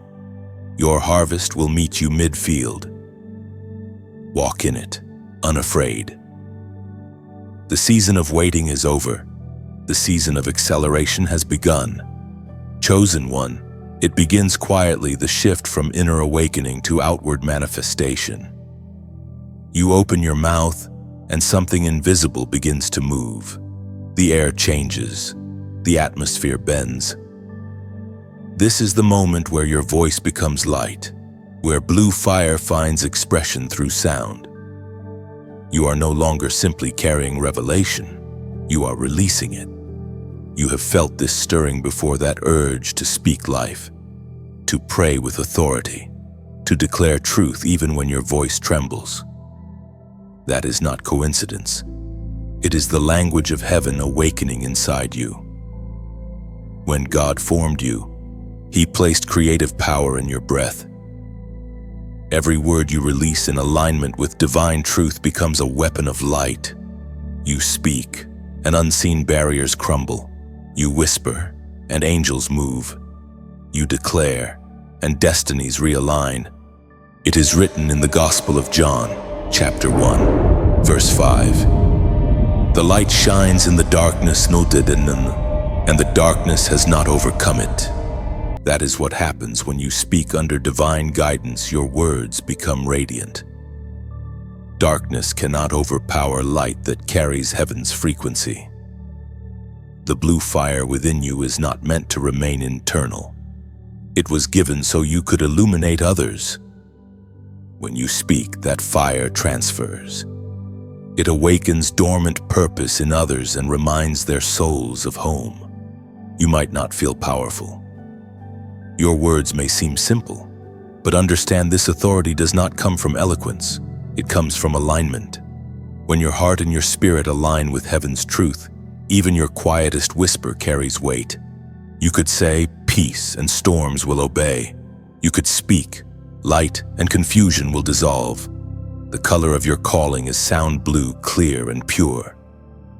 your harvest will meet you mid-field. Walk in it, unafraid. The season of waiting is over. The season of acceleration has begun. Chosen one, it begins quietly, the shift from inner awakening to outward manifestation. You open your mouth, and something invisible begins to move. The air changes. The atmosphere bends. This is the moment where your voice becomes light, where blue fire finds expression through sound. You are no longer simply carrying revelation, you are releasing it. You have felt this stirring before, that urge to speak life, to pray with authority, to declare truth even when your voice trembles. That is not coincidence. It is the language of heaven awakening inside you. When God formed you, He placed creative power in your breath. Every word you release in alignment with divine truth becomes a weapon of light. You speak, and unseen barriers crumble. You whisper, and angels move. You declare, and destinies realign. It is written in the Gospel of John, chapter 1, verse 5. The light shines in the darkness, and the darkness has not overcome it. That is what happens when you speak under divine guidance. Your words become radiant. Darkness cannot overpower light that carries heaven's frequency. The blue fire within you is not meant to remain internal. It was given so you could illuminate others. When you speak, that fire transfers. It awakens dormant purpose in others and reminds their souls of home. You might not feel powerful. Your words may seem simple, but understand this authority does not come from eloquence. It comes from alignment. When your heart and your spirit align with heaven's truth, even your quietest whisper carries weight. You could say, "Peace," and storms will obey. You could speak, "Light," and confusion will dissolve. The color of your calling is sound blue, clear and pure.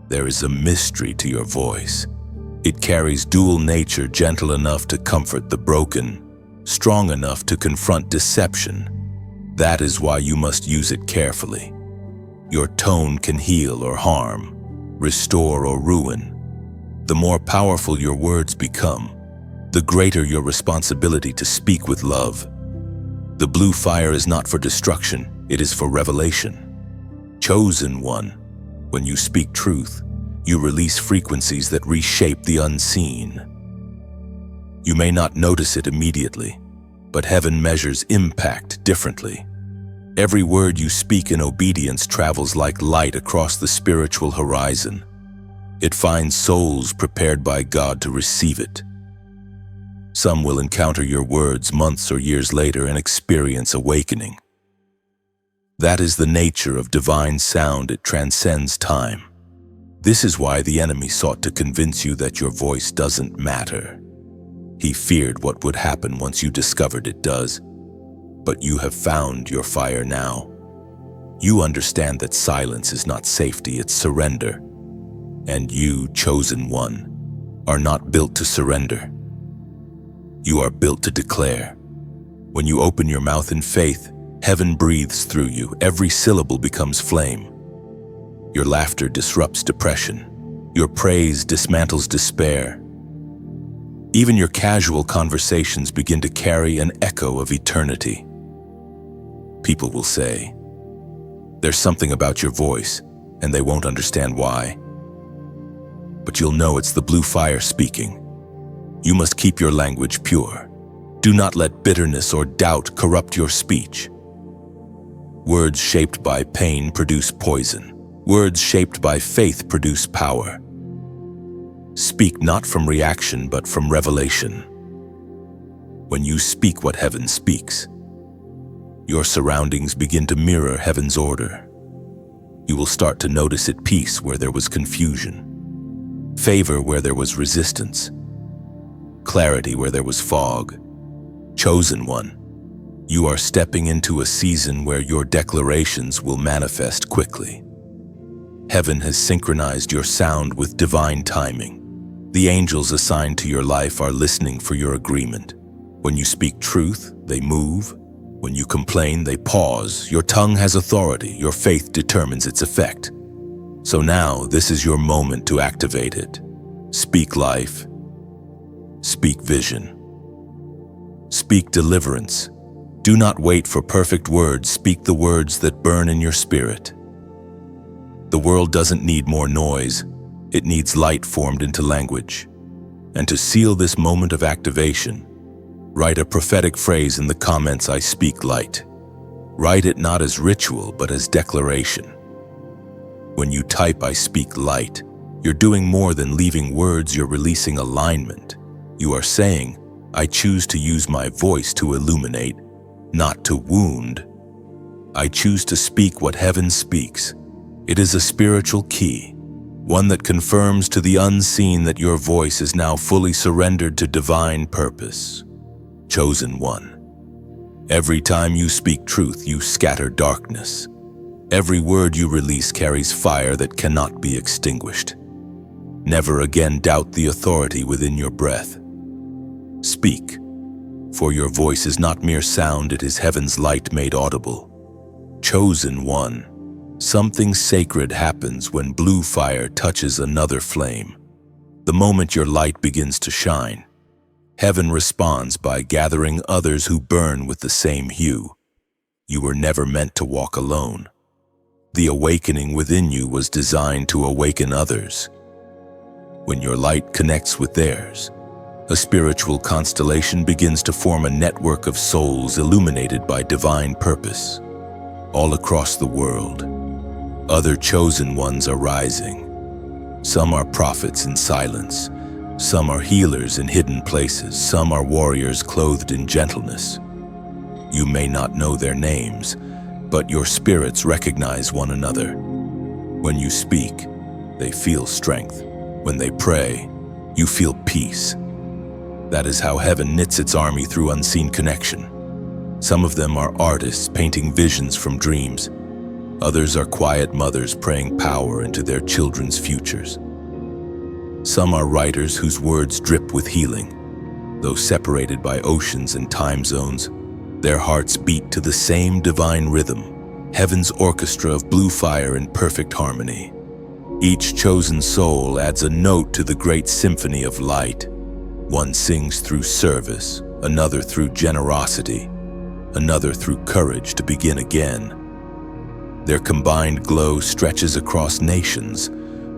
There is a mystery to your voice. It carries dual nature, gentle enough to comfort the broken, strong enough to confront deception. That is why you must use it carefully. Your tone can heal or harm, restore or ruin. The more powerful your words become, the greater your responsibility to speak with love. The blue fire is not for destruction, it is for revelation. Chosen one, when you speak truth, you release frequencies that reshape the unseen. You may not notice it immediately, but heaven measures impact differently. Every word you speak in obedience travels like light across the spiritual horizon. It finds souls prepared by God to receive it. Some will encounter your words months or years later and experience awakening. That is the nature of divine sound. It transcends time. This is why the enemy sought to convince you that your voice doesn't matter. He feared what would happen once you discovered it does. But you have found your fire now. You understand that silence is not safety, it's surrender. And you, chosen one, are not built to surrender. You are built to declare. When you open your mouth in faith, heaven breathes through you. Every syllable becomes flame. Your laughter disrupts depression. Your praise dismantles despair. Even your casual conversations begin to carry an echo of eternity. People will say, "There's something about your voice," and they won't understand why. but you'll know it's the blue fire speaking. You must keep your language pure. Do not let bitterness or doubt corrupt your speech. Words shaped by pain produce poison. Words shaped by faith produce power. Speak not from reaction, but from revelation. When you speak what heaven speaks, your surroundings begin to mirror heaven's order. You will start to notice at peace where there was confusion, favor where there was resistance, clarity where there was fog. Chosen one, you are stepping into a season where your declarations will manifest quickly. Heaven has synchronized your sound with divine timing. The angels assigned to your life are listening for your agreement. When you speak truth, they move. When you complain, they pause. Your tongue has authority. Your faith determines its effect. So now, this is your moment to activate it. Speak life. Speak vision. Speak deliverance. Do not wait for perfect words. Speak the words that burn in your spirit. The world doesn't need more noise. It needs light formed into language. And to seal this moment of activation, write a prophetic phrase in the comments, I speak light. Write it not as ritual, but as declaration. When you type, I speak light, you're doing more than leaving words, you're releasing alignment. You are saying, I choose to use my voice to illuminate, not to wound. I choose to speak what heaven speaks. It is a spiritual key, one that confirms to the unseen that your voice is now fully surrendered to divine purpose. Chosen one. Every time you speak truth, you scatter darkness. Every word you release carries fire that cannot be extinguished. Never again doubt the authority within your breath. Speak, for your voice is not mere sound, it is heaven's light made audible. Chosen one. Something sacred happens when blue fire touches another flame. The moment your light begins to shine, heaven responds by gathering others who burn with the same hue. You were never meant to walk alone. The awakening within you was designed to awaken others. When your light connects with theirs, a spiritual constellation begins to form a network of souls illuminated by divine purpose. All across the world, other chosen ones are rising. Some are prophets in silence. Some are healers in hidden places. Some are warriors clothed in gentleness. You may not know their names, but your spirits recognize one another. When you speak, they feel strength. When they pray, you feel peace. That is how heaven knits its army through unseen connection. Some of them are artists painting visions from dreams. Others are quiet mothers praying power into their children's futures. Some are writers whose words drip with healing. Though separated by oceans and time zones, their hearts beat to the same divine rhythm, heaven's orchestra of blue fire in perfect harmony. Each chosen soul adds a note to the great symphony of light. One sings through service, another through generosity, another through courage to begin again. Their combined glow stretches across nations,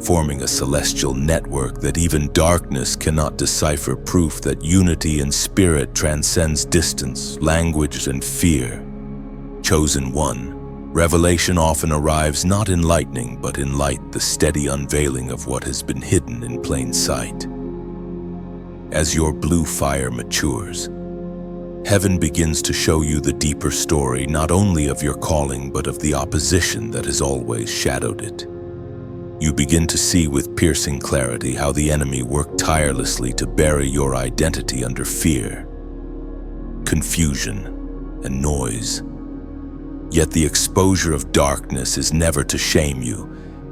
forming a celestial network that even darkness cannot decipher, proof that unity in spirit transcends distance, language, and fear. Chosen one, revelation often arrives not in lightning, but in light, the steady unveiling of what has been hidden in plain sight. As your blue fire matures, heaven begins to show you the deeper story, not only of your calling, but of the opposition that has always shadowed it. You begin to see with piercing clarity how the enemy worked tirelessly to bury your identity under fear, confusion, and noise. Yet the exposure of darkness is never to shame you,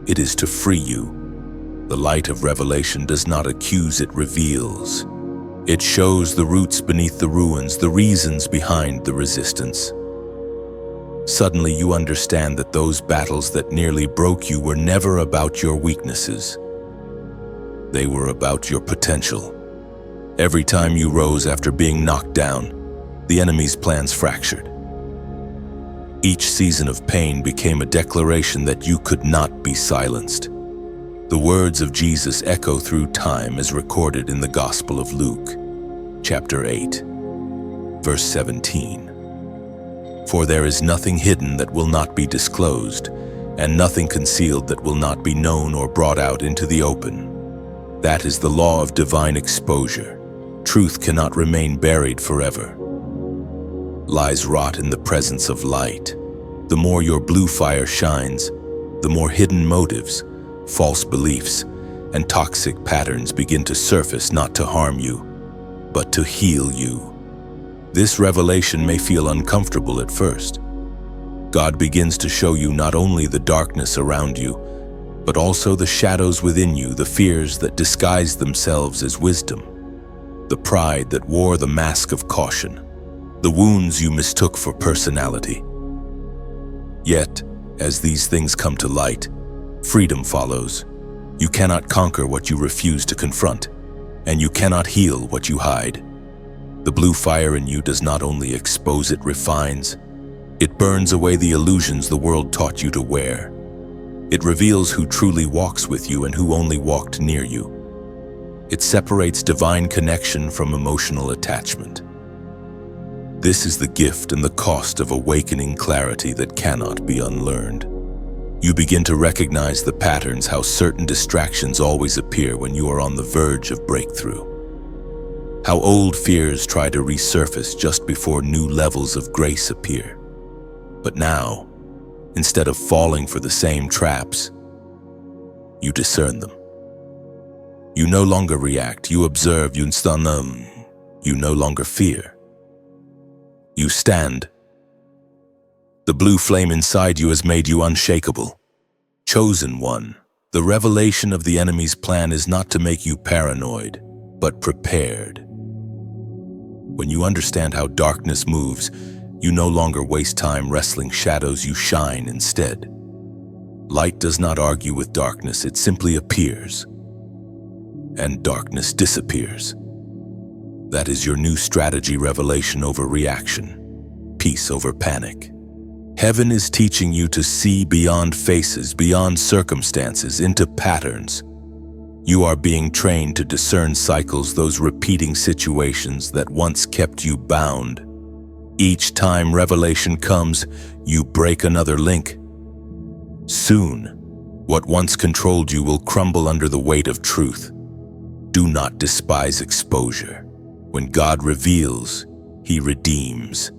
it is to free you. The light of revelation does not accuse, it reveals. It shows the roots beneath the ruins, the reasons behind the resistance. Suddenly you understand that those battles that nearly broke you were never about your weaknesses. They were about your potential. Every time you rose after being knocked down, the enemy's plans fractured. Each season of pain became a declaration that you could not be silenced. The words of Jesus echo through time as recorded in the Gospel of Luke, chapter 8, verse 17. For there is nothing hidden that will not be disclosed, and nothing concealed that will not be known or brought out into the open. That is the law of divine exposure. Truth cannot remain buried forever. Lies rot in the presence of light. The more your blue fire shines, the more hidden motives, false beliefs, and toxic patterns begin to surface, not to harm you, but to heal you. This revelation may feel uncomfortable at first. God begins to show you not only the darkness around you, but also the shadows within you, the fears that disguised themselves as wisdom, the pride that wore the mask of caution, the wounds you mistook for personality. Yet, as these things come to light, freedom follows. You cannot conquer what you refuse to confront, and you cannot heal what you hide. The blue fire in you does not only expose, it refines. It burns away the illusions the world taught you to wear. It reveals who truly walks with you and who only walked near you. It separates divine connection from emotional attachment. This is the gift and the cost of awakening clarity that cannot be unlearned. You begin to recognize the patterns, how certain distractions always appear when you are on the verge of breakthrough. How old fears try to resurface just before new levels of grace appear. But now, instead of falling for the same traps, you discern them. You no longer react, you observe, you no longer fear. You stand. The blue flame inside you has made you unshakable. Chosen one, the revelation of the enemy's plan is not to make you paranoid, but prepared. When you understand how darkness moves, you no longer waste time wrestling shadows, you shine instead. Light does not argue with darkness, it simply appears. And darkness disappears. That is your new strategy: revelation over reaction, peace over panic. Heaven is teaching you to see beyond faces, beyond circumstances, into patterns. You are being trained to discern cycles, those repeating situations that once kept you bound. Each time revelation comes, you break another link. Soon, what once controlled you will crumble under the weight of truth. Do not despise exposure. When God reveals, He redeems.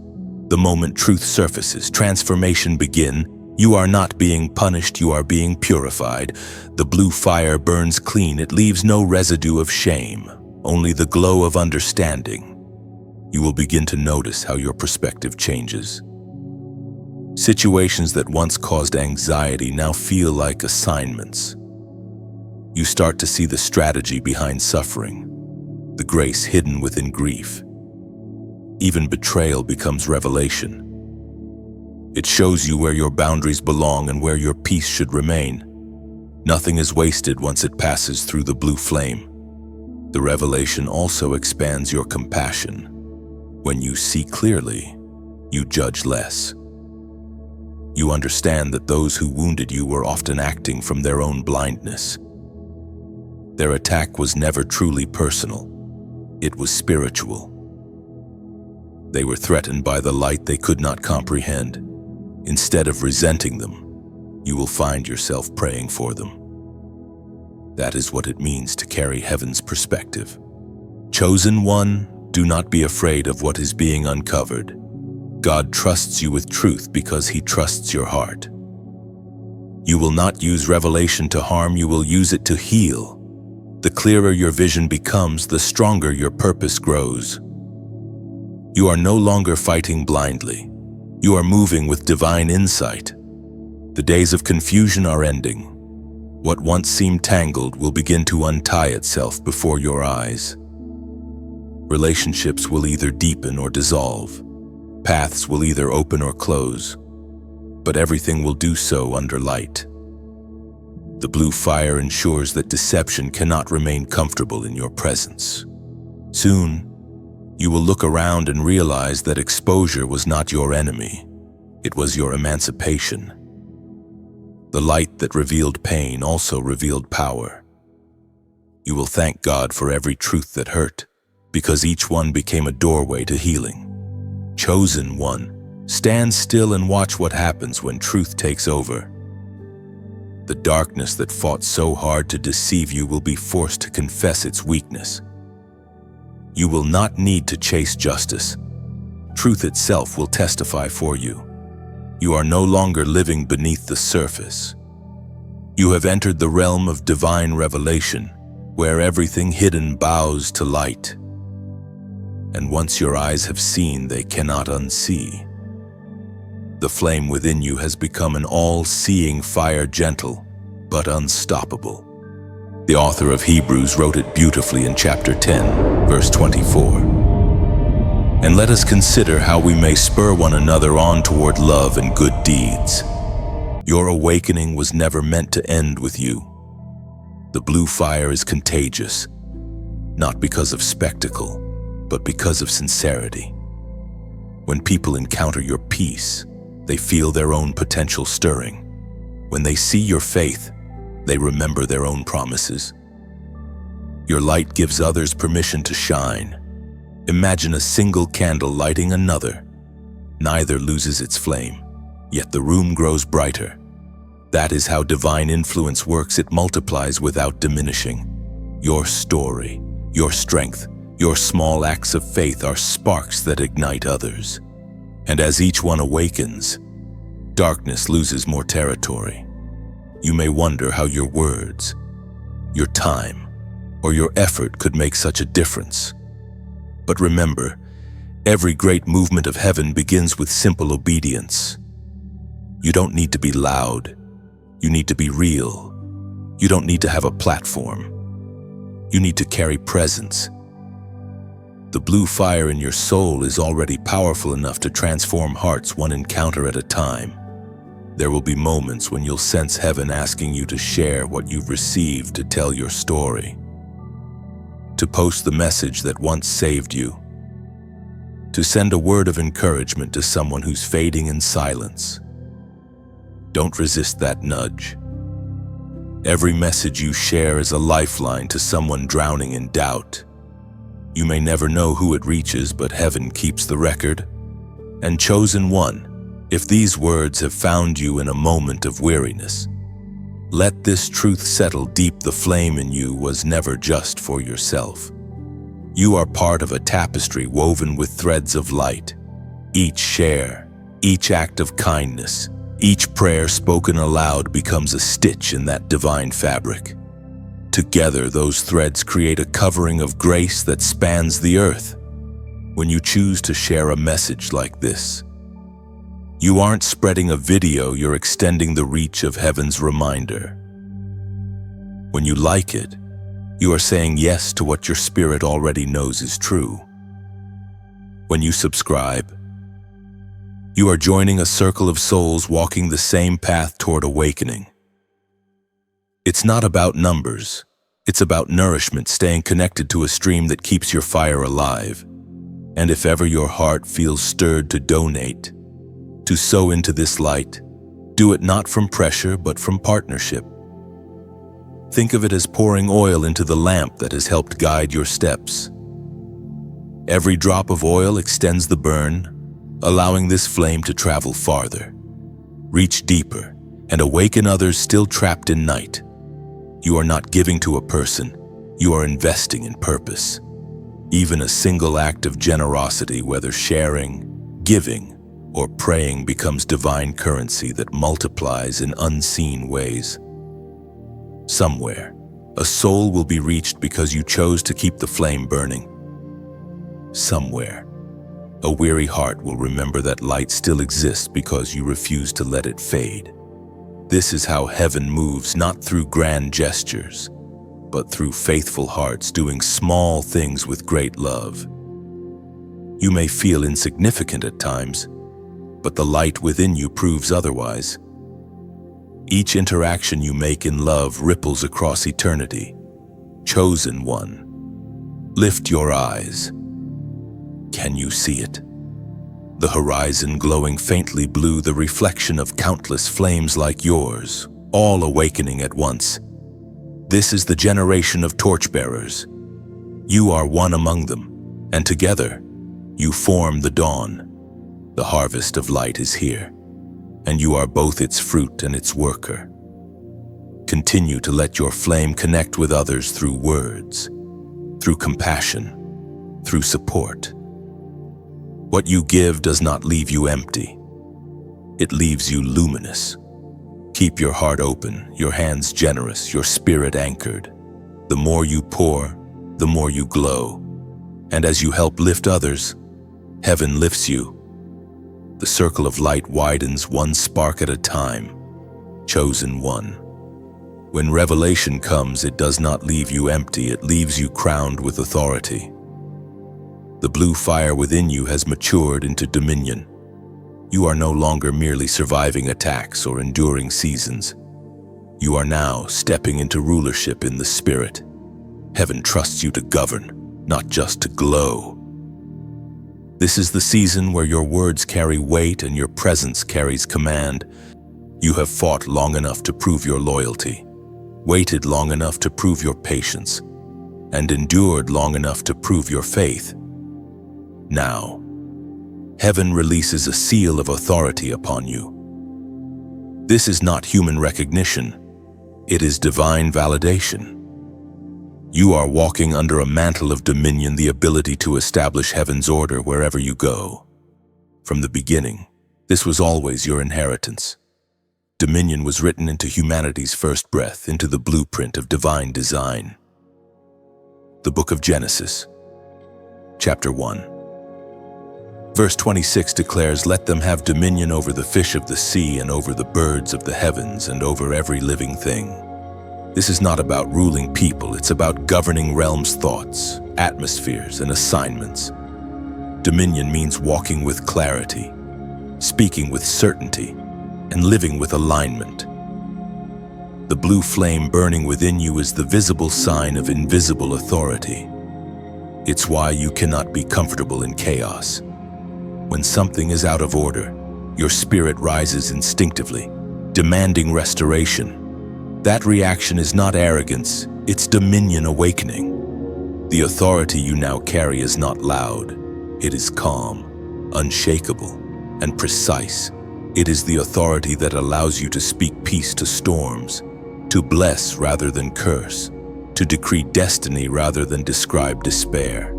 The moment truth surfaces, transformation begins. You are not being punished, you are being purified. The blue fire burns clean, it leaves no residue of shame, only the glow of understanding. You will begin to notice how your perspective changes. Situations that once caused anxiety now feel like assignments. You start to see the strategy behind suffering, the grace hidden within grief. Even betrayal becomes revelation. It shows you where your boundaries belong and where your peace should remain. Nothing is wasted once it passes through the blue flame. The revelation also expands your compassion. When you see clearly, you judge less. You understand that those who wounded you were often acting from their own blindness. Their attack was never truly personal. It was spiritual. They were threatened by the light they could not comprehend. Instead of resenting them, you will find yourself praying for them. That is what it means to carry heaven's perspective. Chosen one, do not be afraid of what is being uncovered. God trusts you with truth because He trusts your heart. You will not use revelation to harm, you will use it to heal. The clearer your vision becomes, the stronger your purpose grows. You are no longer fighting blindly. You are moving with divine insight. The days of confusion are ending. What once seemed tangled will begin to untie itself before your eyes. Relationships will either deepen or dissolve. Paths will either open or close. But everything will do so under light. The blue fire ensures that deception cannot remain comfortable in your presence. Soon, you will look around and realize that exposure was not your enemy. It was your emancipation. The light that revealed pain also revealed power. You will thank God for every truth that hurt, because each one became a doorway to healing. Chosen one, stand still and watch what happens when truth takes over. The darkness that fought so hard to deceive you will be forced to confess its weakness. You will not need to chase justice. Truth itself will testify for you. You are no longer living beneath the surface. You have entered the realm of divine revelation, where everything hidden bows to light. And once your eyes have seen, they cannot unsee. The flame within you has become an all-seeing fire, gentle but unstoppable. The author of Hebrews wrote it beautifully in chapter 10, verse 24. And let us consider how we may spur one another on toward love and good deeds. Your awakening was never meant to end with you. The blue fire is contagious, not because of spectacle, but because of sincerity. When people encounter your peace, they feel their own potential stirring. When they see your faith, they remember their own promises. Your light gives others permission to shine. Imagine a single candle lighting another. Neither loses its flame, yet the room grows brighter. That is how divine influence works. It multiplies without diminishing. Your story, your strength, your small acts of faith are sparks that ignite others. And as each one awakens, darkness loses more territory. You may wonder how your words, your time, or your effort could make such a difference. But remember, every great movement of heaven begins with simple obedience. You don't need to be loud. You need to be real. You don't need to have a platform. You need to carry presence. The blue fire in your soul is already powerful enough to transform hearts one encounter at a time. There will be moments when you'll sense heaven asking you to share what you've received, to tell your story, to post the message that once saved you, to send a word of encouragement to someone who's fading in silence. Don't resist that nudge. Every message you share is a lifeline to someone drowning in doubt. You may never know who it reaches, but heaven keeps the record. And chosen one, if these words have found you in a moment of weariness, let this truth settle deep. The flame in you was never just for yourself. You are part of a tapestry woven with threads of light. Each share, each act of kindness, each prayer spoken aloud becomes a stitch in that divine fabric. Together, those threads create a covering of grace that spans the earth. When you choose to share a message like this, you aren't spreading a video, you're extending the reach of heaven's reminder. When you like it, you are saying yes to what your spirit already knows is true. When you subscribe, you are joining a circle of souls walking the same path toward awakening. It's not about numbers. It's about nourishment, staying connected to a stream that keeps your fire alive. And if ever your heart feels stirred to donate, to sow into this light, do it not from pressure, but from partnership. Think of it as pouring oil into the lamp that has helped guide your steps. Every drop of oil extends the burn, allowing this flame to travel farther, reach deeper, and awaken others still trapped in night. You are not giving to a person, you are investing in purpose. Even a single act of generosity, whether sharing, giving, or praying, becomes divine currency that multiplies in unseen ways. Somewhere, a soul will be reached because you chose to keep the flame burning. Somewhere, a weary heart will remember that light still exists because you refuse to let it fade. This is how heaven moves, not through grand gestures, but through faithful hearts doing small things with great love. You may feel insignificant at times, but the light within you proves otherwise. Each interaction you make in love ripples across eternity. Chosen one, lift your eyes. Can you see it? The horizon glowing faintly blue, the reflection of countless flames like yours, all awakening at once. This is the generation of torchbearers. You are one among them, and together you form the dawn. The harvest of light is here, and you are both its fruit and its worker. Continue to let your flame connect with others through words, through compassion, through support. What you give does not leave you empty. It leaves you luminous. Keep your heart open, your hands generous, your spirit anchored. The more you pour, the more you glow. And as you help lift others, heaven lifts you. The circle of light widens one spark at a time. Chosen one. When revelation comes, it does not leave you empty, it leaves you crowned with authority. The blue fire within you has matured into dominion. You are no longer merely surviving attacks or enduring seasons. You are now stepping into rulership in the spirit. Heaven trusts you to govern, not just to glow. This is the season where your words carry weight and your presence carries command. You have fought long enough to prove your loyalty, waited long enough to prove your patience, and endured long enough to prove your faith. Now, heaven releases a seal of authority upon you. This is not human recognition, it is divine validation. You are walking under a mantle of dominion, the ability to establish heaven's order wherever you go. From the beginning, this was always your inheritance. Dominion was written into humanity's first breath, into the blueprint of divine design. The Book of Genesis, chapter 1. Verse 26 declares, "Let them have dominion over the fish of the sea and over the birds of the heavens and over every living thing." This is not about ruling people, it's about governing realms' thoughts, atmospheres, and assignments. Dominion means walking with clarity, speaking with certainty, and living with alignment. The blue flame burning within you is the visible sign of invisible authority. It's why you cannot be comfortable in chaos. When something is out of order, your spirit rises instinctively, demanding restoration. That reaction is not arrogance, it's dominion awakening. The authority you now carry is not loud, it is calm, unshakable, and precise. It is the authority that allows you to speak peace to storms, to bless rather than curse, to decree destiny rather than describe despair.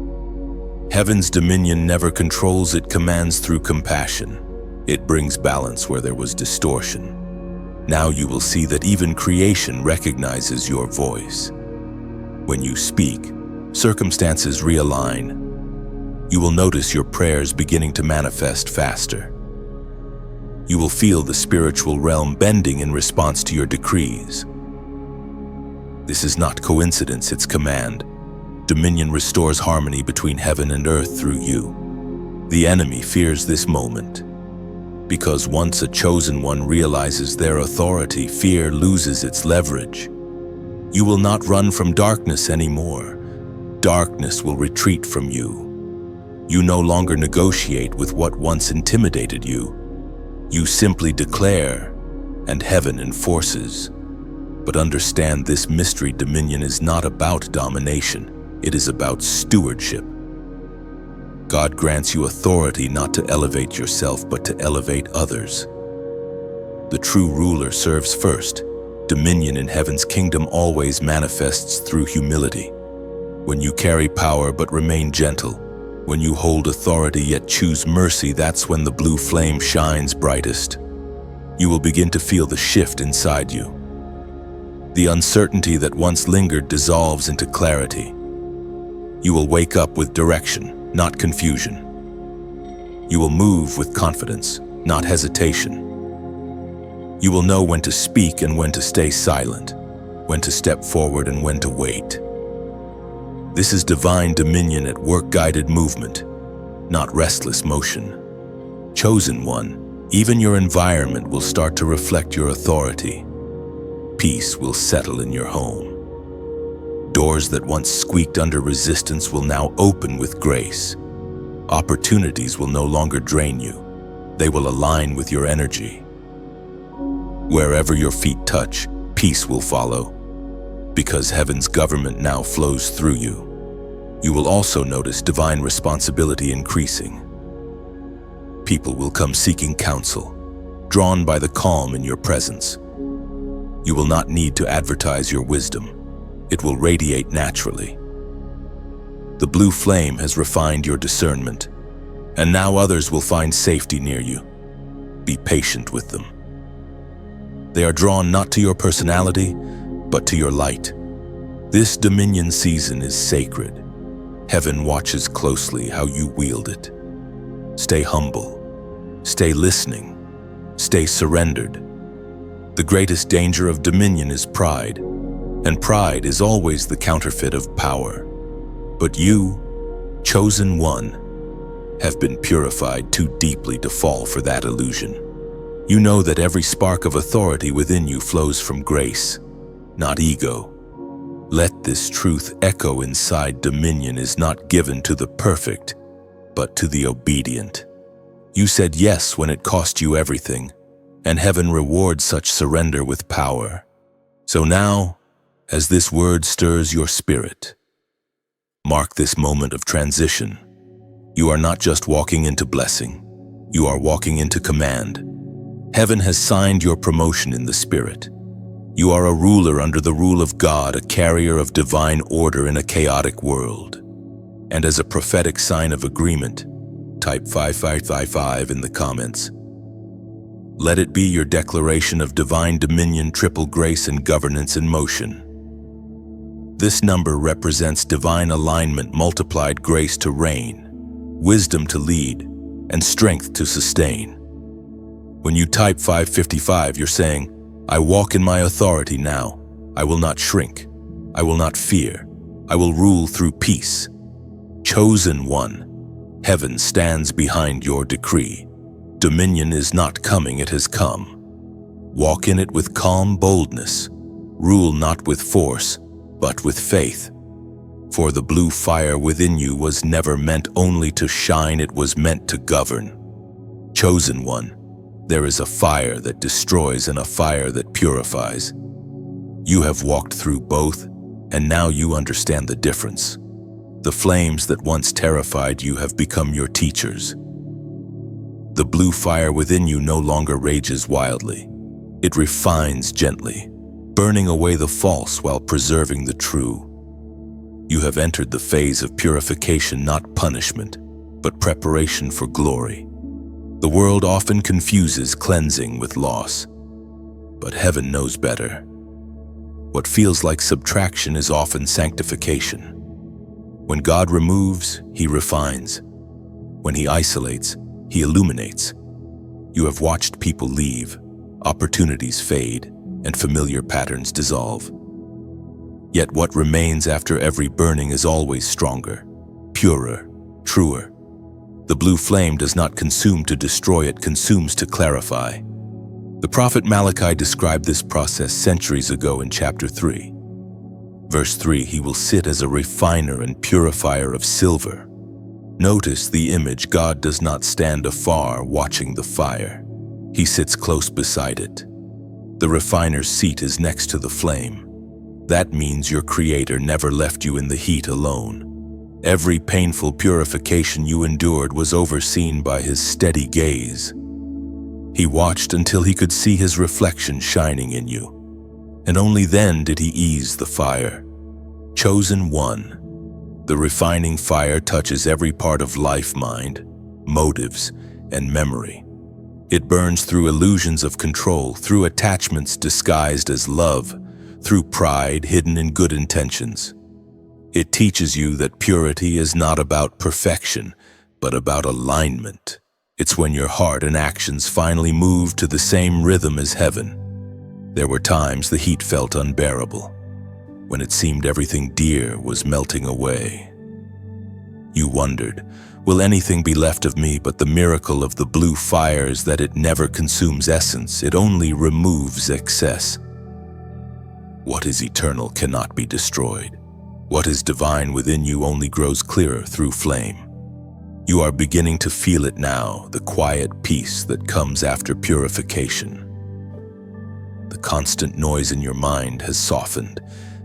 Heaven's dominion never controls, it commands through compassion. It brings balance where there was distortion. Now you will see that even creation recognizes your voice. When you speak, circumstances realign. You will notice your prayers beginning to manifest faster. You will feel the spiritual realm bending in response to your decrees. This is not coincidence, it's command. Dominion restores harmony between heaven and earth through you. The enemy fears this moment, because once a chosen one realizes their authority, fear loses its leverage. You will not run from darkness anymore. Darkness will retreat from you. You no longer negotiate with what once intimidated you. You simply declare, and heaven enforces. But understand, this mystery: dominion is not about domination. It is about stewardship. God grants you authority not to elevate yourself, but to elevate others. The true ruler serves first. Dominion in heaven's kingdom always manifests through humility. When you carry power but remain gentle, when you hold authority yet choose mercy, that's when the blue flame shines brightest. You will begin to feel the shift inside you. The uncertainty that once lingered dissolves into clarity. You will wake up with direction, not confusion. You will move with confidence, not hesitation. You will know when to speak and when to stay silent, when to step forward and when to wait. This is divine dominion at work, guided movement, not restless motion. Chosen one, even your environment will start to reflect your authority. Peace will settle in your home. Doors that once squeaked under resistance will now open with grace. Opportunities will no longer drain you. They will align with your energy. Wherever your feet touch, peace will follow, because heaven's government now flows through you. You will also notice divine responsibility increasing. People will come seeking counsel, drawn by the calm in your presence. You will not need to advertise your wisdom. It will radiate naturally. The blue flame has refined your discernment, and now others will find safety near you. Be patient with them. They are drawn not to your personality, but to your light. This dominion season is sacred. Heaven watches closely how you wield it. Stay humble. Stay listening. Stay surrendered. The greatest danger of dominion is pride, and pride is always the counterfeit of power. But you, chosen one, have been purified too deeply to fall for that illusion. You know that every spark of authority within you flows from grace, not ego. Let this truth echo inside. Dominion is not given to the perfect, but to the obedient. You said yes when it cost you everything, and heaven rewards such surrender with power. So now, as this word stirs your spirit, mark this moment of transition. You are not just walking into blessing, you are walking into command. Heaven has signed your promotion in the spirit. You are a ruler under the rule of God, a carrier of divine order in a chaotic world. And as a prophetic sign of agreement, type 5555 in the comments. Let it be your declaration of divine dominion, triple grace, and governance in motion. This number represents divine alignment, multiplied grace to reign, wisdom to lead, and strength to sustain. When you type 555, you're saying, I walk in my authority now. I will not shrink. I will not fear. I will rule through peace. Chosen one, heaven stands behind your decree. Dominion is not coming, it has come. Walk in it with calm boldness. Rule not with force, but with faith. For the blue fire within you was never meant only to shine, it was meant to govern. Chosen one, there is a fire that destroys and a fire that purifies. You have walked through both, and now you understand the difference. The flames that once terrified you have become your teachers. The blue fire within you no longer rages wildly. It refines gently, burning away the false while preserving the true. You have entered the phase of purification, not punishment, but preparation for glory. The world often confuses cleansing with loss, but heaven knows better. What feels like subtraction is often sanctification. When God removes, He refines. When He isolates, He illuminates. You have watched people leave, opportunities fade, and familiar patterns dissolve. Yet what remains after every burning is always stronger, purer, truer. The blue flame does not consume to destroy, it consumes to clarify. The prophet Malachi described this process centuries ago in chapter 3. Verse 3, He will sit as a refiner and purifier of silver. Notice the image. God does not stand afar watching the fire. He sits close beside it. The refiner's seat is next to the flame. That means your Creator never left you in the heat alone. Every painful purification you endured was overseen by His steady gaze. He watched until He could see His reflection shining in you, and only then did He ease the fire. Chosen one, the refining fire touches every part of life, mind, motives, and memory. It burns through illusions of control, through attachments disguised as love, through pride hidden in good intentions. It teaches you that purity is not about perfection, but about alignment. It's when your heart and actions finally move to the same rhythm as heaven. There were times the heat felt unbearable, when it seemed everything dear was melting away. You wondered, will anything be left of me? But the miracle of the blue fire is that it never consumes essence, it only removes excess. What is eternal cannot be destroyed. What is divine within you only grows clearer through flame. You are beginning to feel it now, the quiet peace that comes after purification. The constant noise in your mind has softened.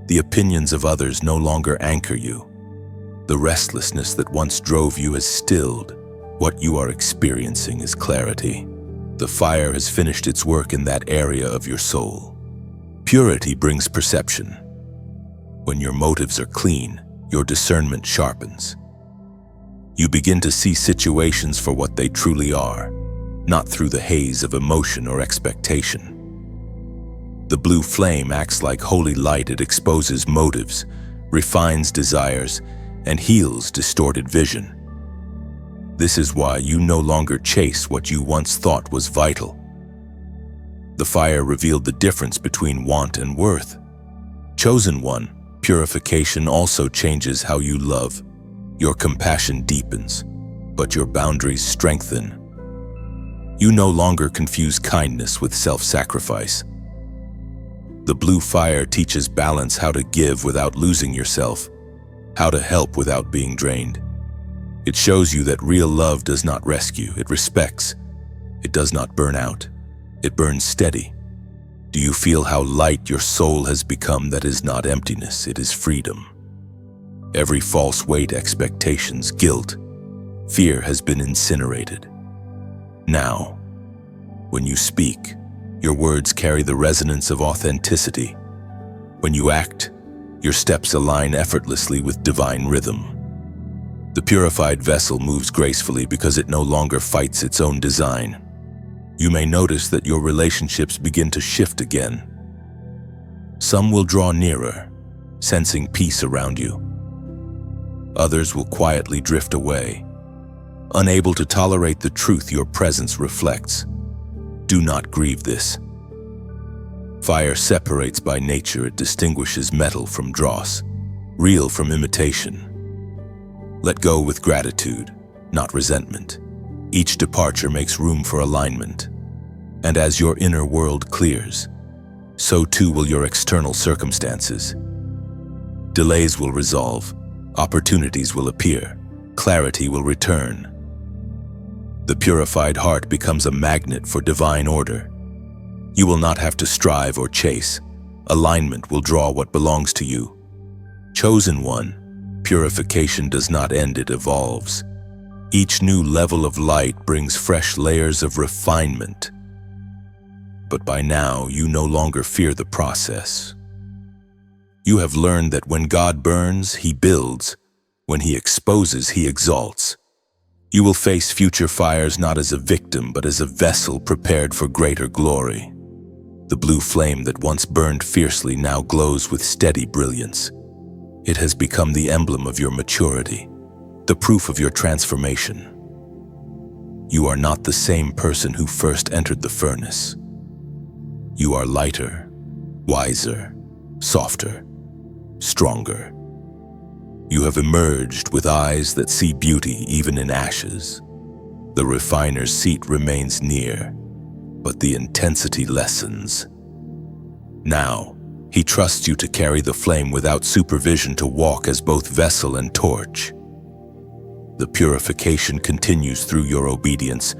The opinions of others no longer anchor you. The restlessness that once drove you has stilled. What you are experiencing is clarity. The fire has finished its work in that area of your soul. Purity brings perception. When your motives are clean, your discernment sharpens. You begin to see situations for what they truly are, not through the haze of emotion or expectation. The blue flame acts like holy light. It exposes motives, refines desires, and heals distorted vision. This is why you no longer chase what you once thought was vital. The fire revealed the difference between want and worth. Chosen one, purification also changes how you love. Your compassion deepens, but your boundaries strengthen. You no longer confuse kindness with self-sacrifice. The blue fire teaches balance, how to give without losing yourself, how to help without being drained. It shows you that real love does not rescue, it respects. It does not burn out, it burns steady. Do you feel how light your soul has become? That is not emptiness, it is freedom. Every false weight, expectations, guilt, fear has been incinerated. Now, when you speak, your words carry the resonance of authenticity. When you act, your steps align effortlessly with divine rhythm. The purified vessel moves gracefully because it no longer fights its own design. You may notice that your relationships begin to shift again. Some will draw nearer, sensing peace around you. Others will quietly drift away, unable to tolerate the truth your presence reflects. Do not grieve this. Fire separates by nature. It distinguishes metal from dross, real from imitation. Let go with gratitude, not resentment. Each departure makes room for alignment. And as your inner world clears, so too will your external circumstances. Delays will resolve, opportunities will appear, clarity will return. The purified heart becomes a magnet for divine order. You will not have to strive or chase. Alignment will draw what belongs to you. Chosen one, purification does not end, it evolves. Each new level of light brings fresh layers of refinement. But by now, you no longer fear the process. You have learned that when God burns, He builds. When He exposes, He exalts. You will face future fires not as a victim, but as a vessel prepared for greater glory. The blue flame that once burned fiercely now glows with steady brilliance. It has become the emblem of your maturity, the proof of your transformation. You are not the same person who first entered the furnace. You are lighter, wiser, softer, stronger. You have emerged with eyes that see beauty even in ashes. The refiner's seat remains near, but the intensity lessens. Now, He trusts you to carry the flame without supervision, to walk as both vessel and torch. The purification continues through your obedience,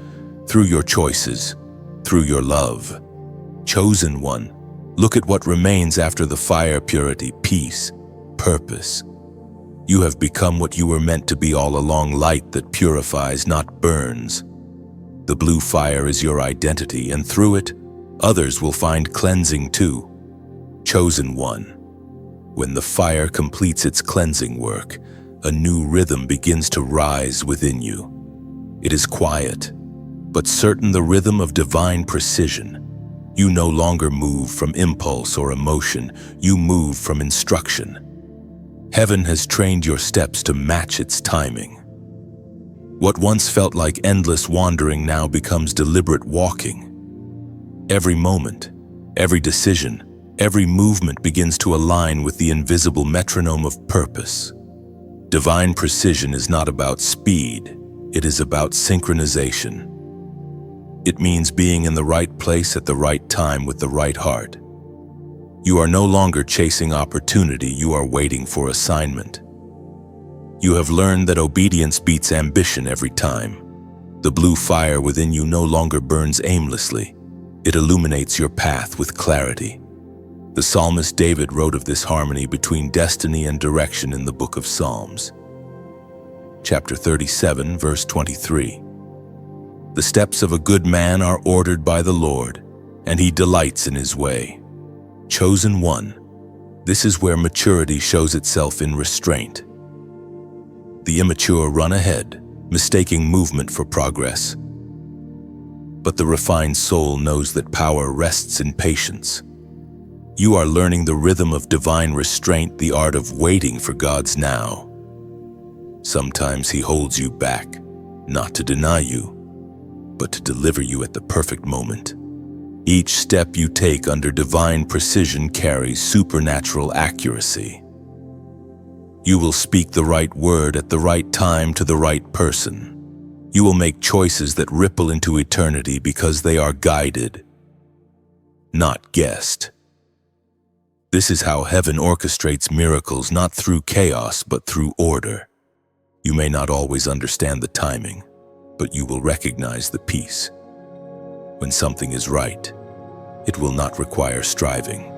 through your choices, through your love. Chosen one, look at what remains after the fire: purity, peace, purpose. You have become what you were meant to be all along: light that purifies, not burns. The blue fire is your identity, and through it, others will find cleansing too. Chosen one, when the fire completes its cleansing work, a new rhythm begins to rise within you. It is quiet, but certain, the rhythm of divine precision. You no longer move from impulse or emotion, you move from instruction. Heaven has trained your steps to match its timing. What once felt like endless wandering now becomes deliberate walking. Every moment, every decision, every movement begins to align with the invisible metronome of purpose. Divine precision is not about speed, it is about synchronization. It means being in the right place at the right time with the right heart. You are no longer chasing opportunity, you are waiting for assignment. You have learned that obedience beats ambition every time. The blue fire within you no longer burns aimlessly. It illuminates your path with clarity. The psalmist David wrote of this harmony between destiny and direction in the book of Psalms. Chapter 37, verse 23. The steps of a good man are ordered by the Lord, and he delights in his way. Chosen one. This is where maturity shows itself in restraint. The immature run ahead, mistaking movement for progress. But the refined soul knows that power rests in patience. You are learning the rhythm of divine restraint, the art of waiting for God's now. Sometimes he holds you back, not to deny you, but to deliver you at the perfect moment. Each step you take under divine precision carries supernatural accuracy. You will speak the right word at the right time to the right person. You will make choices that ripple into eternity because they are guided, not guessed. This is how heaven orchestrates miracles, not through chaos, but through order. You may not always understand the timing, but you will recognize the peace. When something is right, it will not require striving.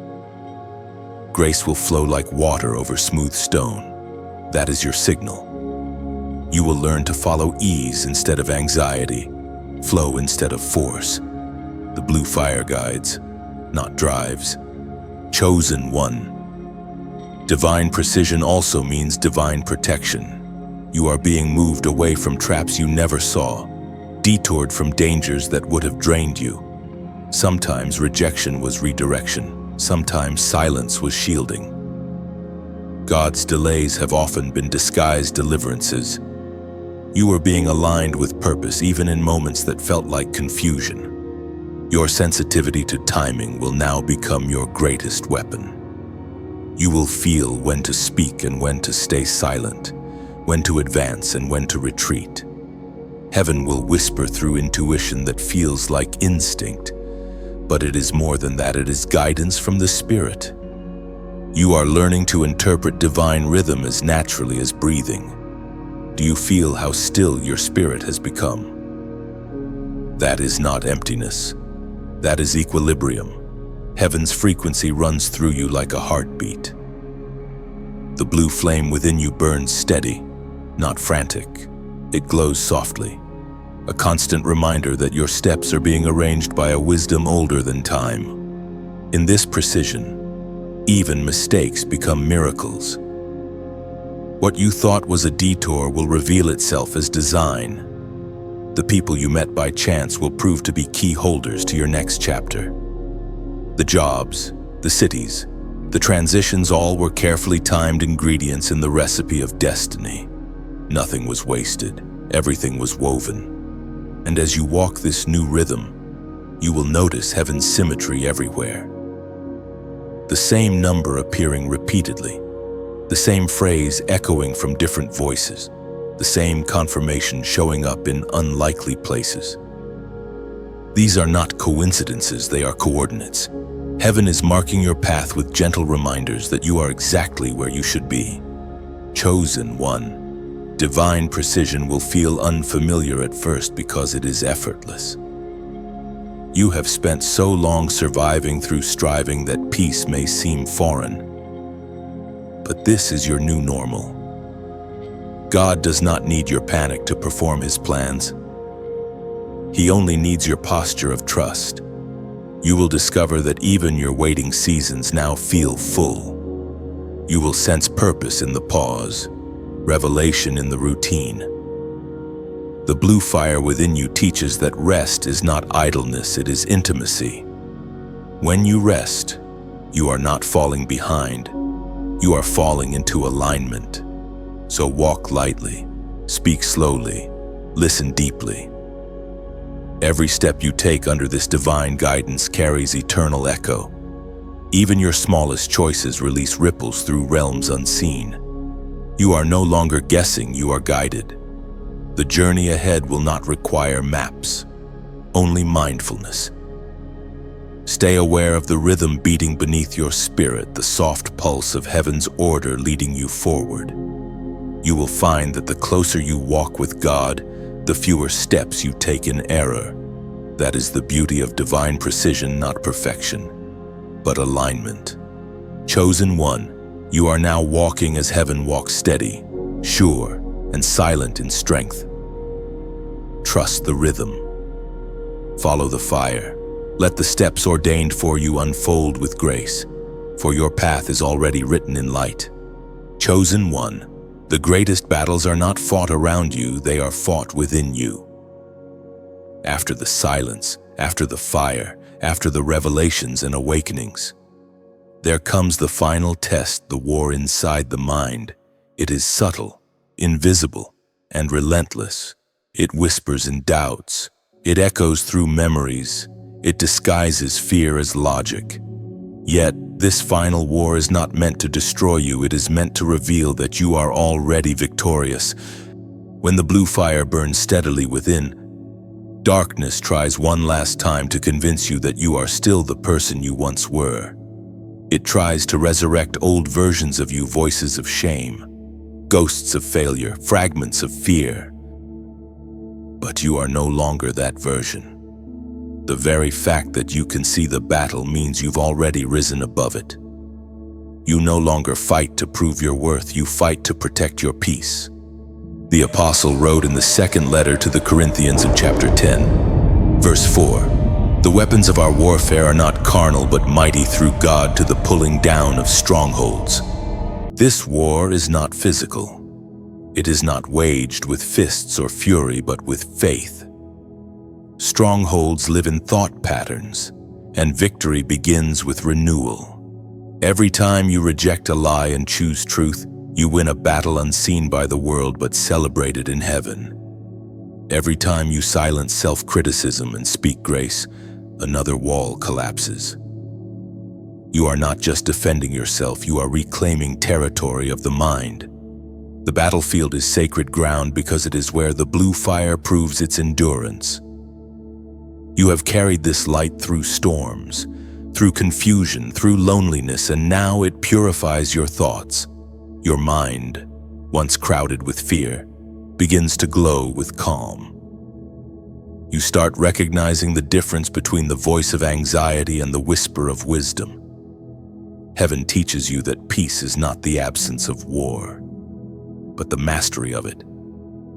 Grace will flow like water over smooth stone. That is your signal. You will learn to follow ease instead of anxiety, flow instead of force. The blue fire guides, not drives. Chosen one. Divine precision also means divine protection. You are being moved away from traps you never saw, detoured from dangers that would have drained you. Sometimes rejection was redirection, sometimes silence was shielding. God's delays have often been disguised deliverances. You are being aligned with purpose even in moments that felt like confusion. Your sensitivity to timing will now become your greatest weapon. You will feel when to speak and when to stay silent, when to advance and when to retreat. Heaven will whisper through intuition that feels like instinct, but it is more than that. It is guidance from the Spirit. You are learning to interpret divine rhythm as naturally as breathing. Do you feel how still your spirit has become? That is not emptiness. That is equilibrium. Heaven's frequency runs through you like a heartbeat. The blue flame within you burns steady, not frantic. It glows softly, a constant reminder that your steps are being arranged by a wisdom older than time. In this precision, even mistakes become miracles. What you thought was a detour will reveal itself as design. The people you met by chance will prove to be key holders to your next chapter. The jobs, the cities, the transitions, all were carefully timed ingredients in the recipe of destiny. Nothing was wasted, everything was woven. And as you walk this new rhythm, you will notice heaven's symmetry everywhere. The same number appearing repeatedly, the same phrase echoing from different voices, the same confirmation showing up in unlikely places. These are not coincidences, they are coordinates. Heaven is marking your path with gentle reminders that you are exactly where you should be. Chosen one. Divine precision will feel unfamiliar at first because it is effortless. You have spent so long surviving through striving that peace may seem foreign. But this is your new normal. God does not need your panic to perform His plans. He only needs your posture of trust. You will discover that even your waiting seasons now feel full. You will sense purpose in the pause, revelation in the routine. The blue fire within you teaches that rest is not idleness, it is intimacy. When you rest, you are not falling behind. You are falling into alignment. So walk lightly, speak slowly, listen deeply. Every step you take under this divine guidance carries eternal echo. Even your smallest choices release ripples through realms unseen. You are no longer guessing, you are guided. The journey ahead will not require maps, only mindfulness. Stay aware of the rhythm beating beneath your spirit, the soft pulse of heaven's order leading you forward. You will find that the closer you walk with God, the fewer steps you take in error. That is the beauty of divine precision, not perfection, but alignment. Chosen one, you are now walking as heaven walks, steady, sure, and silent in strength. Trust the rhythm. Follow the fire. Let the steps ordained for you unfold with grace, for your path is already written in light. Chosen one, the greatest battles are not fought around you, they are fought within you. After the silence, after the fire, after the revelations and awakenings, there comes the final test, the war inside the mind. It is subtle, invisible, and relentless. It whispers in doubts. It echoes through memories. It disguises fear as logic. Yet, this final war is not meant to destroy you. It is meant to reveal that you are already victorious. When the blue fire burns steadily within, darkness tries one last time to convince you that you are still the person you once were. It tries to resurrect old versions of you, voices of shame, ghosts of failure, fragments of fear. But you are no longer that version. The very fact that you can see the battle means you've already risen above it. You no longer fight to prove your worth, you fight to protect your peace. The apostle wrote in the second letter to the Corinthians in chapter 10, verse 4, "The weapons of our warfare are not carnal, but mighty through God to the pulling down of strongholds." This war is not physical. It is not waged with fists or fury, but with faith. Strongholds live in thought patterns, and victory begins with renewal. Every time you reject a lie and choose truth, you win a battle unseen by the world but celebrated in heaven. Every time you silence self-criticism and speak grace, another wall collapses. You are not just defending yourself, you are reclaiming territory of the mind. The battlefield is sacred ground because it is where the blue fire proves its endurance. You have carried this light through storms, through confusion, through loneliness, and now it purifies your thoughts. Your mind, once crowded with fear, begins to glow with calm. You start recognizing the difference between the voice of anxiety and the whisper of wisdom. Heaven teaches you that peace is not the absence of war, but the mastery of it.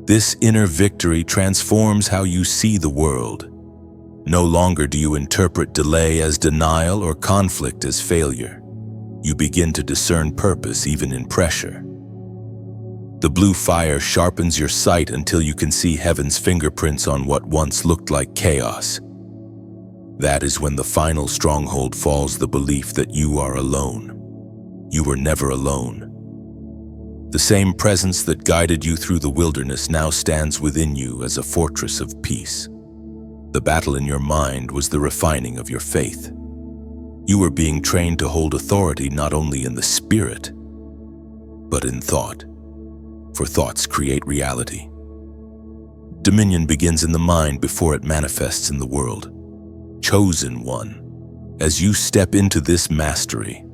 This inner victory transforms how you see the world. No longer do you interpret delay as denial or conflict as failure. You begin to discern purpose even in pressure. The blue fire sharpens your sight until you can see heaven's fingerprints on what once looked like chaos. That is when the final stronghold falls, the belief that you are alone. You were never alone. The same presence that guided you through the wilderness now stands within you as a fortress of peace. The battle in your mind was the refining of your faith. You were being trained to hold authority not only in the spirit, but in thought. For thoughts create reality. Dominion begins in the mind before it manifests in the world. Chosen one, as you step into this mastery,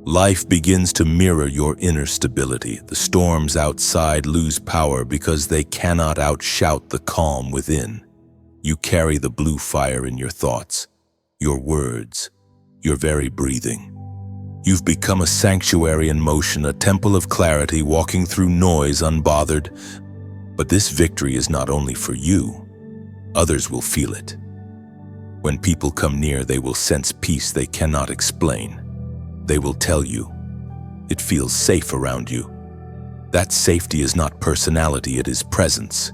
life begins to mirror your inner stability. The storms outside lose power because they cannot outshout the calm within. You carry the blue fire in your thoughts, your words, your very breathing. You've become a sanctuary in motion, a temple of clarity, walking through noise unbothered. But this victory is not only for you. Others will feel it. When people come near, they will sense peace they cannot explain. They will tell you, it feels safe around you. That safety is not personality, it is presence.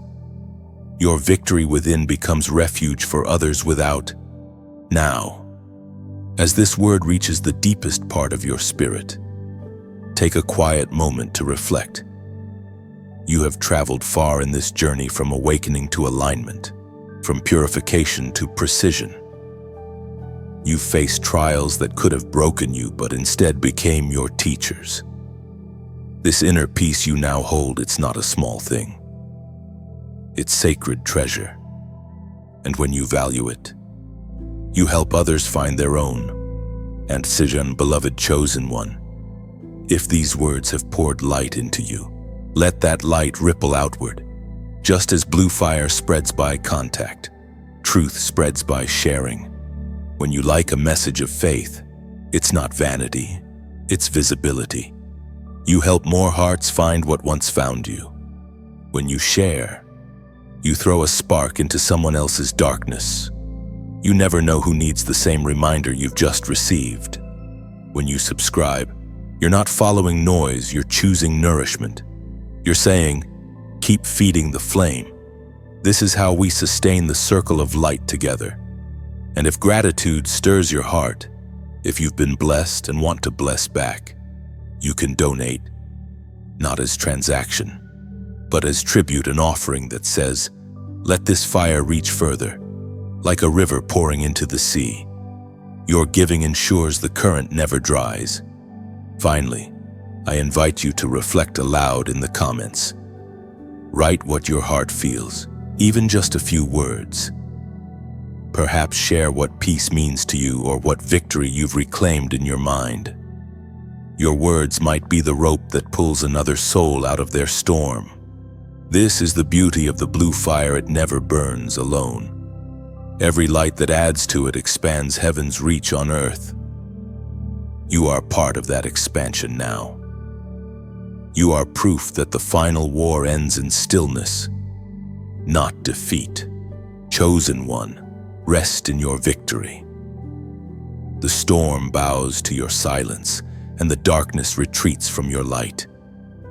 Your victory within becomes refuge for others without. Now, as this word reaches the deepest part of your spirit, take a quiet moment to reflect. You have traveled far in this journey, from awakening to alignment, from purification to precision. You faced trials that could have broken you, but instead became your teachers. This inner peace you now hold, it's not a small thing. It's sacred treasure. And when you value it, you help others find their own. And Sijan, beloved chosen one, if these words have poured light into you, let that light ripple outward, just as blue fire spreads by contact, Truth spreads by sharing. When you like a message of faith, it's not vanity, it's visibility. You help more hearts find what once found you. When you share, you throw a spark into someone else's darkness. You never know who needs the same reminder you've just received. When you subscribe, you're not following noise, you're choosing nourishment. You're saying, keep feeding the flame. This is how we sustain the circle of light together. And if gratitude stirs your heart, if you've been blessed and want to bless back, you can donate, not as transaction, but as tribute and offering that says, let this fire reach further, like a river pouring into the sea. Your giving ensures the current never dries. Finally, I invite you to reflect aloud in the comments. Write what your heart feels, even just a few words. Perhaps share what peace means to you or what victory you've reclaimed in your mind. Your words might be the rope that pulls another soul out of their storm. This is the beauty of the blue fire, it never burns alone. Every light that adds to it expands heaven's reach on earth. You are part of that expansion now. You are proof that the final war ends in stillness, not defeat. Chosen one, rest in your victory. The storm bows to your silence, and the darkness retreats from your light.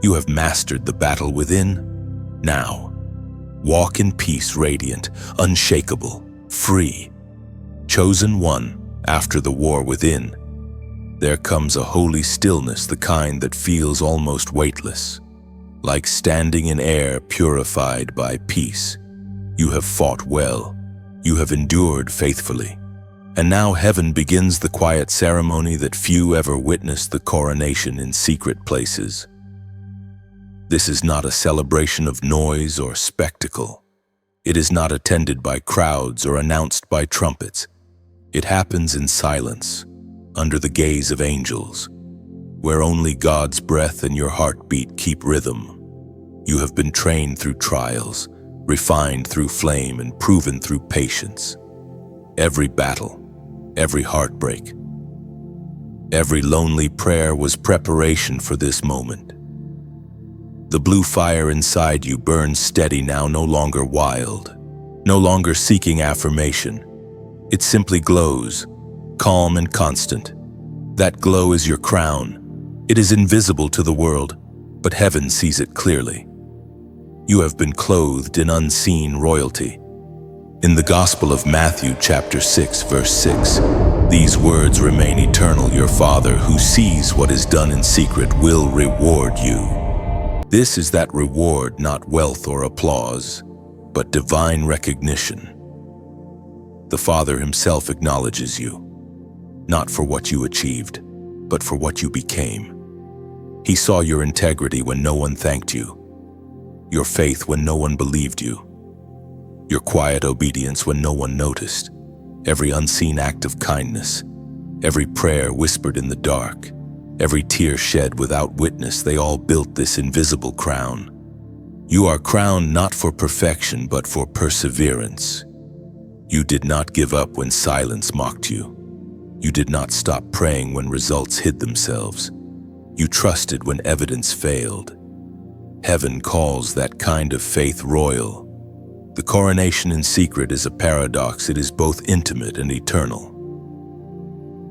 You have mastered the battle within. Now, walk in peace, radiant, unshakable, free. Chosen one, after the war within, there comes a holy stillness, the kind that feels almost weightless, like standing in air purified by peace. You have fought well, you have endured faithfully, and now heaven begins the quiet ceremony that few ever witnessed, the coronation in secret places. This is not a celebration of noise or spectacle. It is not attended by crowds or announced by trumpets. It happens in silence, under the gaze of angels, where only God's breath and your heartbeat keep rhythm. You have been trained through trials, refined through flame, and proven through patience. Every battle, every heartbreak, every lonely prayer was preparation for this moment. The blue fire inside you burns steady now, no longer wild, no longer seeking affirmation. It simply glows, calm and constant. That glow is your crown. It is invisible to the world, but heaven sees it clearly. You have been clothed in unseen royalty. In the Gospel of Matthew, chapter 6, verse 6, these words remain eternal. Your Father, who sees what is done in secret, will reward you. This is that reward, not wealth or applause, but divine recognition. The Father himself acknowledges you, not for what you achieved, but for what you became. He saw your integrity when no one thanked you, your faith when no one believed you, your quiet obedience when no one noticed, every unseen act of kindness, every prayer whispered in the dark, every tear shed without witness. They all built this invisible crown. You are crowned not for perfection, but for perseverance. You did not give up when silence mocked you. You did not stop praying when results hid themselves. You trusted when evidence failed. Heaven calls that kind of faith royal. The coronation in secret is a paradox. It is both intimate and eternal.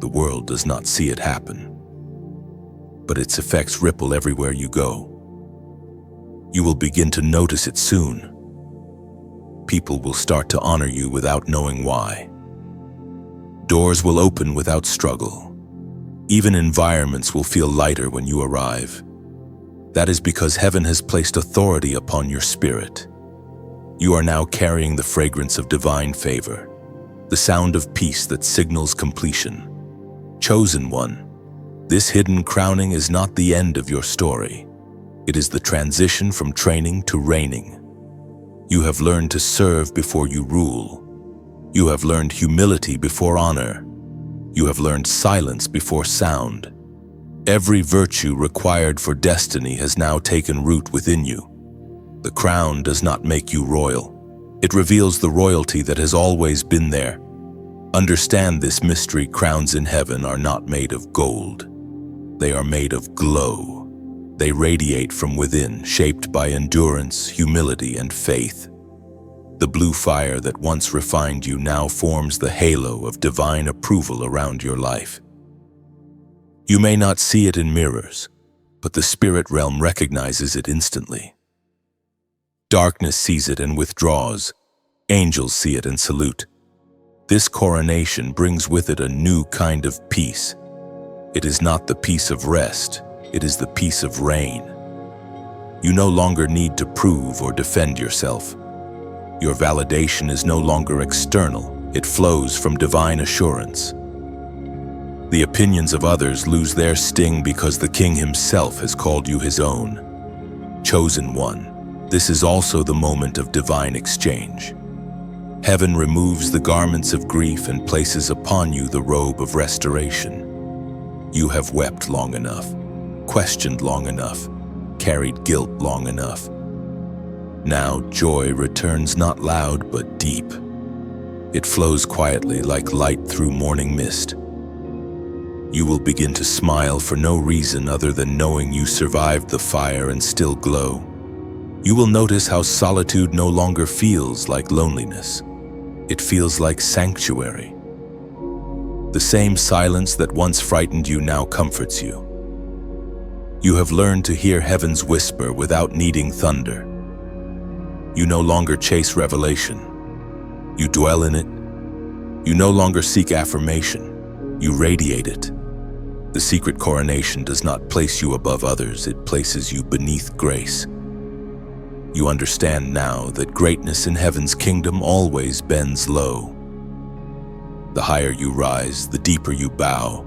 The world does not see it happen, but its effects ripple everywhere you go. You will begin to notice it soon. People will start to honor you without knowing why. Doors will open without struggle. Even environments will feel lighter when you arrive. That is because heaven has placed authority upon your spirit. You are now carrying the fragrance of divine favor, the sound of peace that signals completion. Chosen one, this hidden crowning is not the end of your story. It is the transition from training to reigning. You have learned to serve before you rule. You have learned humility before honor. You have learned silence before sound. Every virtue required for destiny has now taken root within you. The crown does not make you royal. It reveals the royalty that has always been there. Understand this mystery: crowns in heaven are not made of gold. They are made of glow. They radiate from within, shaped by endurance, humility, and faith. The blue fire that once refined you now forms the halo of divine approval around your life. You may not see it in mirrors, but the spirit realm recognizes it instantly. Darkness sees it and withdraws. Angels see it and salute. This coronation brings with it a new kind of peace. It is not the peace of rest, it is the peace of reign. You no longer need to prove or defend yourself. Your validation is no longer external, it flows from divine assurance. The opinions of others lose their sting because the King himself has called you his own. Chosen one, this is also the moment of divine exchange. Heaven removes the garments of grief and places upon you the robe of restoration. You have wept long enough, questioned long enough, carried guilt long enough. Now joy returns not loud but deep. It flows quietly like light through morning mist. You will begin to smile for no reason other than knowing you survived the fire and still glow. You will notice how solitude no longer feels like loneliness. It feels like sanctuary. The same silence that once frightened you now comforts you. You have learned to hear heaven's whisper without needing thunder. You no longer chase revelation. You dwell in it. You no longer seek affirmation. You radiate it. The secret coronation does not place you above others, it places you beneath grace. You understand now that greatness in heaven's kingdom always bends low. The higher you rise, the deeper you bow.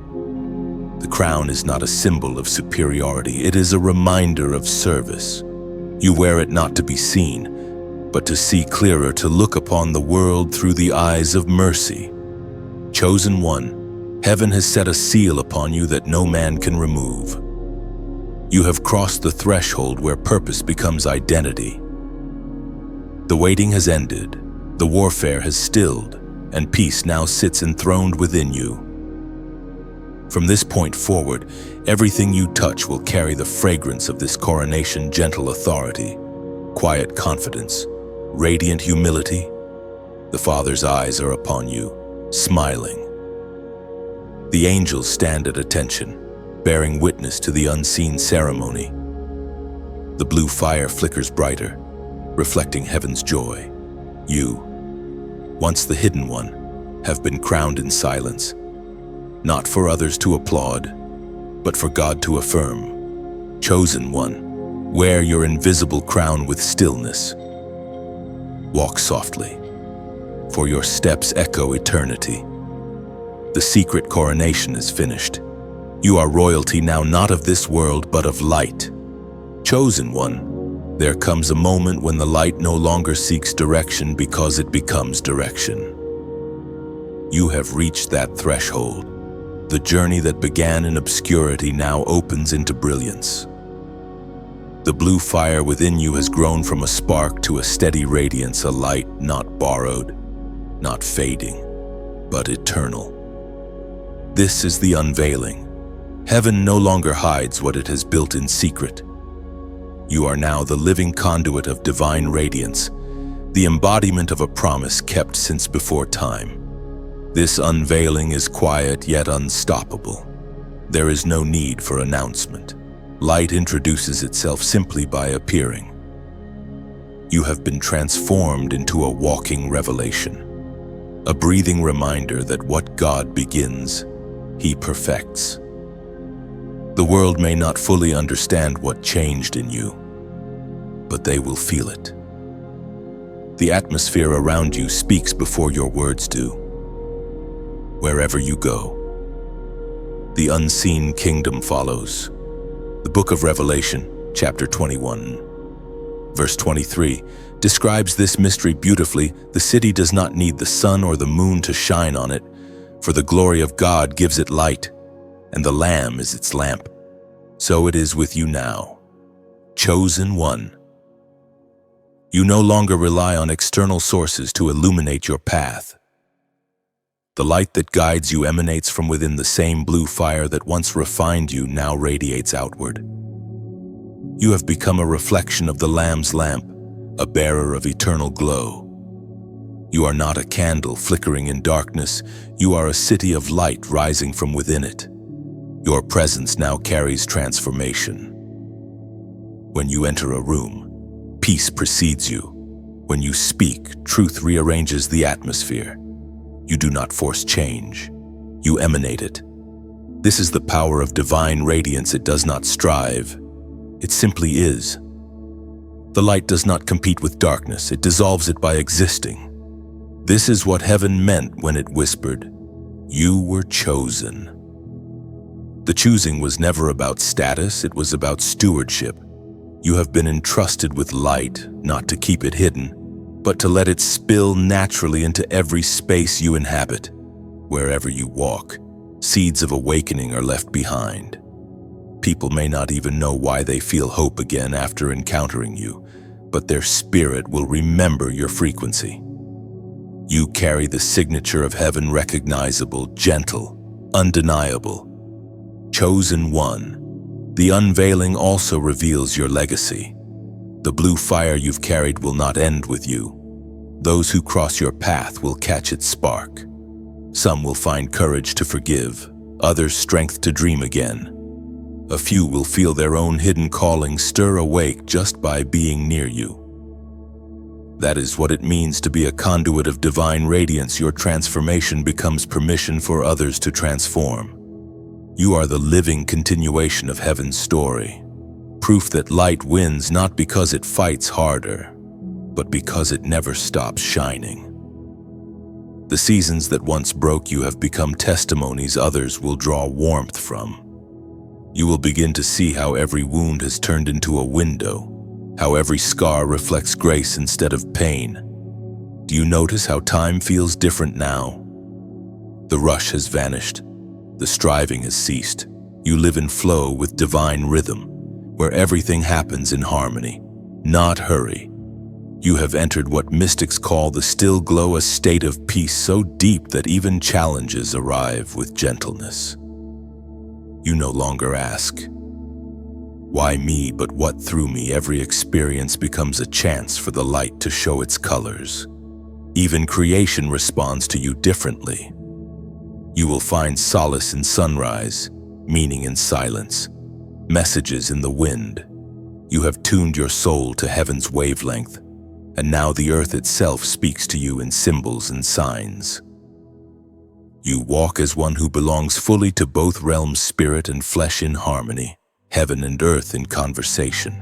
The crown is not a symbol of superiority, it is a reminder of service. You wear it not to be seen, but to see clearer, to look upon the world through the eyes of mercy. Chosen one, heaven has set a seal upon you that no man can remove. You have crossed the threshold where purpose becomes identity. The waiting has ended, the warfare has stilled, and peace now sits enthroned within you. From this point forward, everything you touch will carry the fragrance of this coronation: gentle authority, quiet confidence, radiant humility. The Father's eyes are upon you, smiling. The angels stand at attention, bearing witness to the unseen ceremony. The blue fire flickers brighter, reflecting heaven's joy. You, once the hidden one, have been crowned in silence, not for others to applaud, but for God to affirm. Chosen one, wear your invisible crown with stillness. Walk softly, for your steps echo eternity. The secret coronation is finished. You are royalty now, not of this world, but of light. Chosen one, there comes a moment when the light no longer seeks direction because it becomes direction. You have reached that threshold. The journey that began in obscurity now opens into brilliance. The blue fire within you has grown from a spark to a steady radiance, a light not borrowed, not fading, but eternal. This is the unveiling. Heaven no longer hides what it has built in secret. You are now the living conduit of divine radiance, the embodiment of a promise kept since before time. This unveiling is quiet yet unstoppable. There is no need for announcement. Light introduces itself simply by appearing. You have been transformed into a walking revelation, a breathing reminder that what God begins, He perfects. The world may not fully understand what changed in you, but they will feel it. The atmosphere around you speaks before your words do. Wherever you go, the unseen kingdom follows. The book of Revelation, chapter 21, verse 23, describes this mystery beautifully. The city does not need the sun or the moon to shine on it, for the glory of God gives it light, and the Lamb is its lamp. So it is with you now, chosen one. You no longer rely on external sources to illuminate your path. The light that guides you emanates from within. The same blue fire that once refined you now radiates outward. You have become a reflection of the Lamb's lamp, a bearer of eternal glow. You are not a candle flickering in darkness. You are a city of light rising from within it. Your presence now carries transformation. When you enter a room, peace precedes you. When you speak, truth rearranges the atmosphere. You do not force change. You emanate it. This is the power of divine radiance. It does not strive. It simply is. The light does not compete with darkness. It dissolves it by existing. This is what heaven meant when it whispered, "You were chosen." The choosing was never about status. It was about stewardship. You have been entrusted with light, not to keep it hidden, but to let it spill naturally into every space you inhabit. Wherever you walk, seeds of awakening are left behind. People may not even know why they feel hope again after encountering you, but their spirit will remember your frequency. You carry the signature of heaven, recognizable, gentle, undeniable. Chosen one. The unveiling also reveals your legacy. The blue fire you've carried will not end with you. Those who cross your path will catch its spark. Some will find courage to forgive, others strength to dream again. A few will feel their own hidden calling stir awake just by being near you. That is what it means to be a conduit of divine radiance. Your transformation becomes permission for others to transform. You are the living continuation of heaven's story. Proof that light wins not because it fights harder, but because it never stops shining. The seasons that once broke you have become testimonies others will draw warmth from. You will begin to see how every wound has turned into a window, how every scar reflects grace instead of pain. Do you notice how time feels different now? The rush has vanished. The striving has ceased. You live in flow with divine rhythm, where everything happens in harmony, not hurry. You have entered what mystics call the still glow, a state of peace so deep that even challenges arrive with gentleness. You no longer ask, "Why me?" but "What through me?" Every experience becomes a chance for the light to show its colors. Even creation responds to you differently. You will find solace in sunrise, meaning in silence, messages in the wind. You have tuned your soul to heaven's wavelength, and now the earth itself speaks to you in symbols and signs. You walk as one who belongs fully to both realms, spirit and flesh in harmony, heaven and earth in conversation.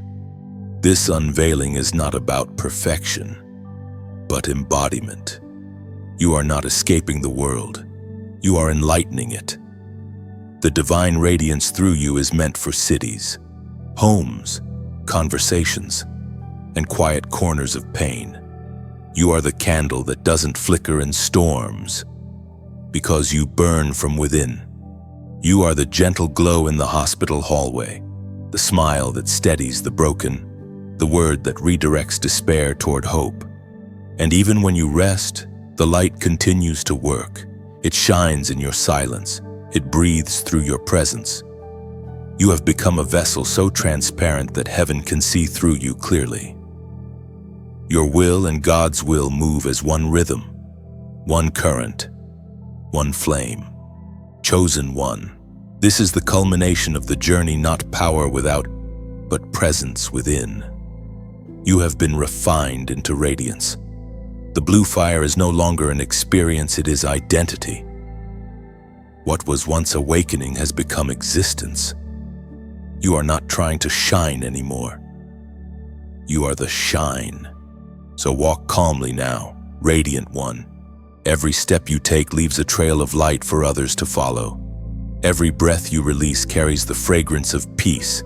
This unveiling is not about perfection, but embodiment. You are not escaping the world. You are enlightening it. The divine radiance through you is meant for cities, homes, conversations, and quiet corners of pain. You are the candle that doesn't flicker in storms, because you burn from within. You are the gentle glow in the hospital hallway, the smile that steadies the broken, the word that redirects despair toward hope. And even when you rest, the light continues to work. It shines in your silence. It breathes through your presence. You have become a vessel so transparent that heaven can see through you clearly. Your will and God's will move as one rhythm, one current, one flame. Chosen one. This is the culmination of the journey, not power without, but presence within. You have been refined into radiance. The blue fire is no longer an experience, it is identity. What was once awakening has become existence. You are not trying to shine anymore. You are the shine. So walk calmly now, radiant one. Every step you take leaves a trail of light for others to follow. Every breath you release carries the fragrance of peace.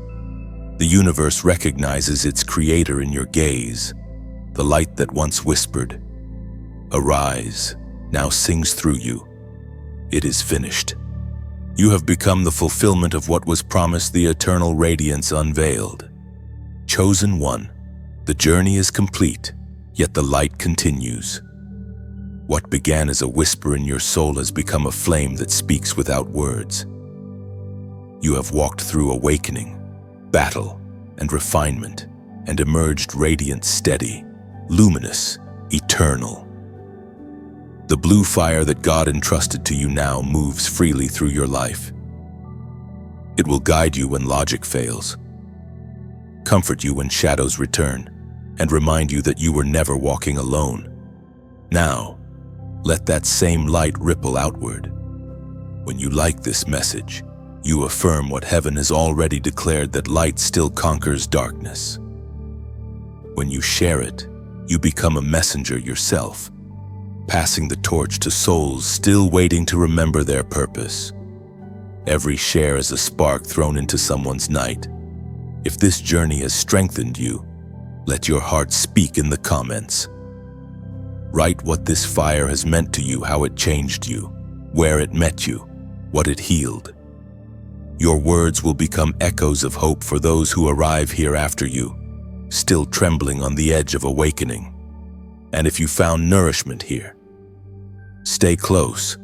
The universe recognizes its creator in your gaze. The light that once whispered, "Arise," now sings through you. It is finished. You have become the fulfillment of what was promised, the eternal radiance unveiled. Chosen one, The journey is complete, yet the light continues. What began as a whisper in your soul has become a flame that speaks without words. You have walked through awakening, battle, and refinement, and emerged radiant, steady, luminous, eternal. The blue fire that God entrusted to you now moves freely through your life. It will guide you when logic fails, comfort you when shadows return, and remind you that you were never walking alone. Now, let that same light ripple outward. When you like this message, you affirm what heaven has already declared, that light still conquers darkness. When you share it, you become a messenger yourself, passing the torch to souls still waiting to remember their purpose. Every share is a spark thrown into someone's night. If this journey has strengthened you, let your heart speak in the comments. Write what this fire has meant to you, how it changed you, where it met you, what it healed. Your words will become echoes of hope for those who arrive here after you, still trembling on the edge of awakening. And if you found nourishment here, stay close.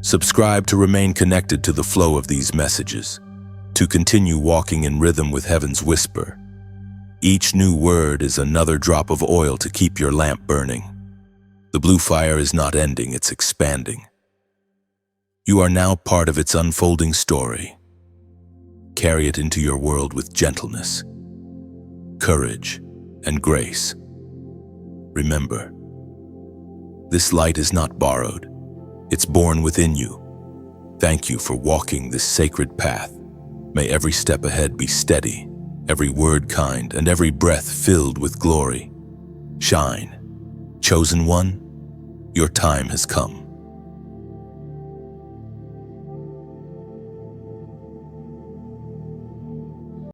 Subscribe to remain connected to the flow of these messages, to continue walking in rhythm with heaven's whisper. Each new word is another drop of oil to keep your lamp burning. The blue fire is not ending, it's expanding. You are now part of its unfolding story. Carry it into your world with gentleness, courage, and grace. Remember, this light is not borrowed. It's born within you. Thank you for walking this sacred path. May every step ahead be steady, every word kind, and every breath filled with glory. Shine. Chosen one, your time has come.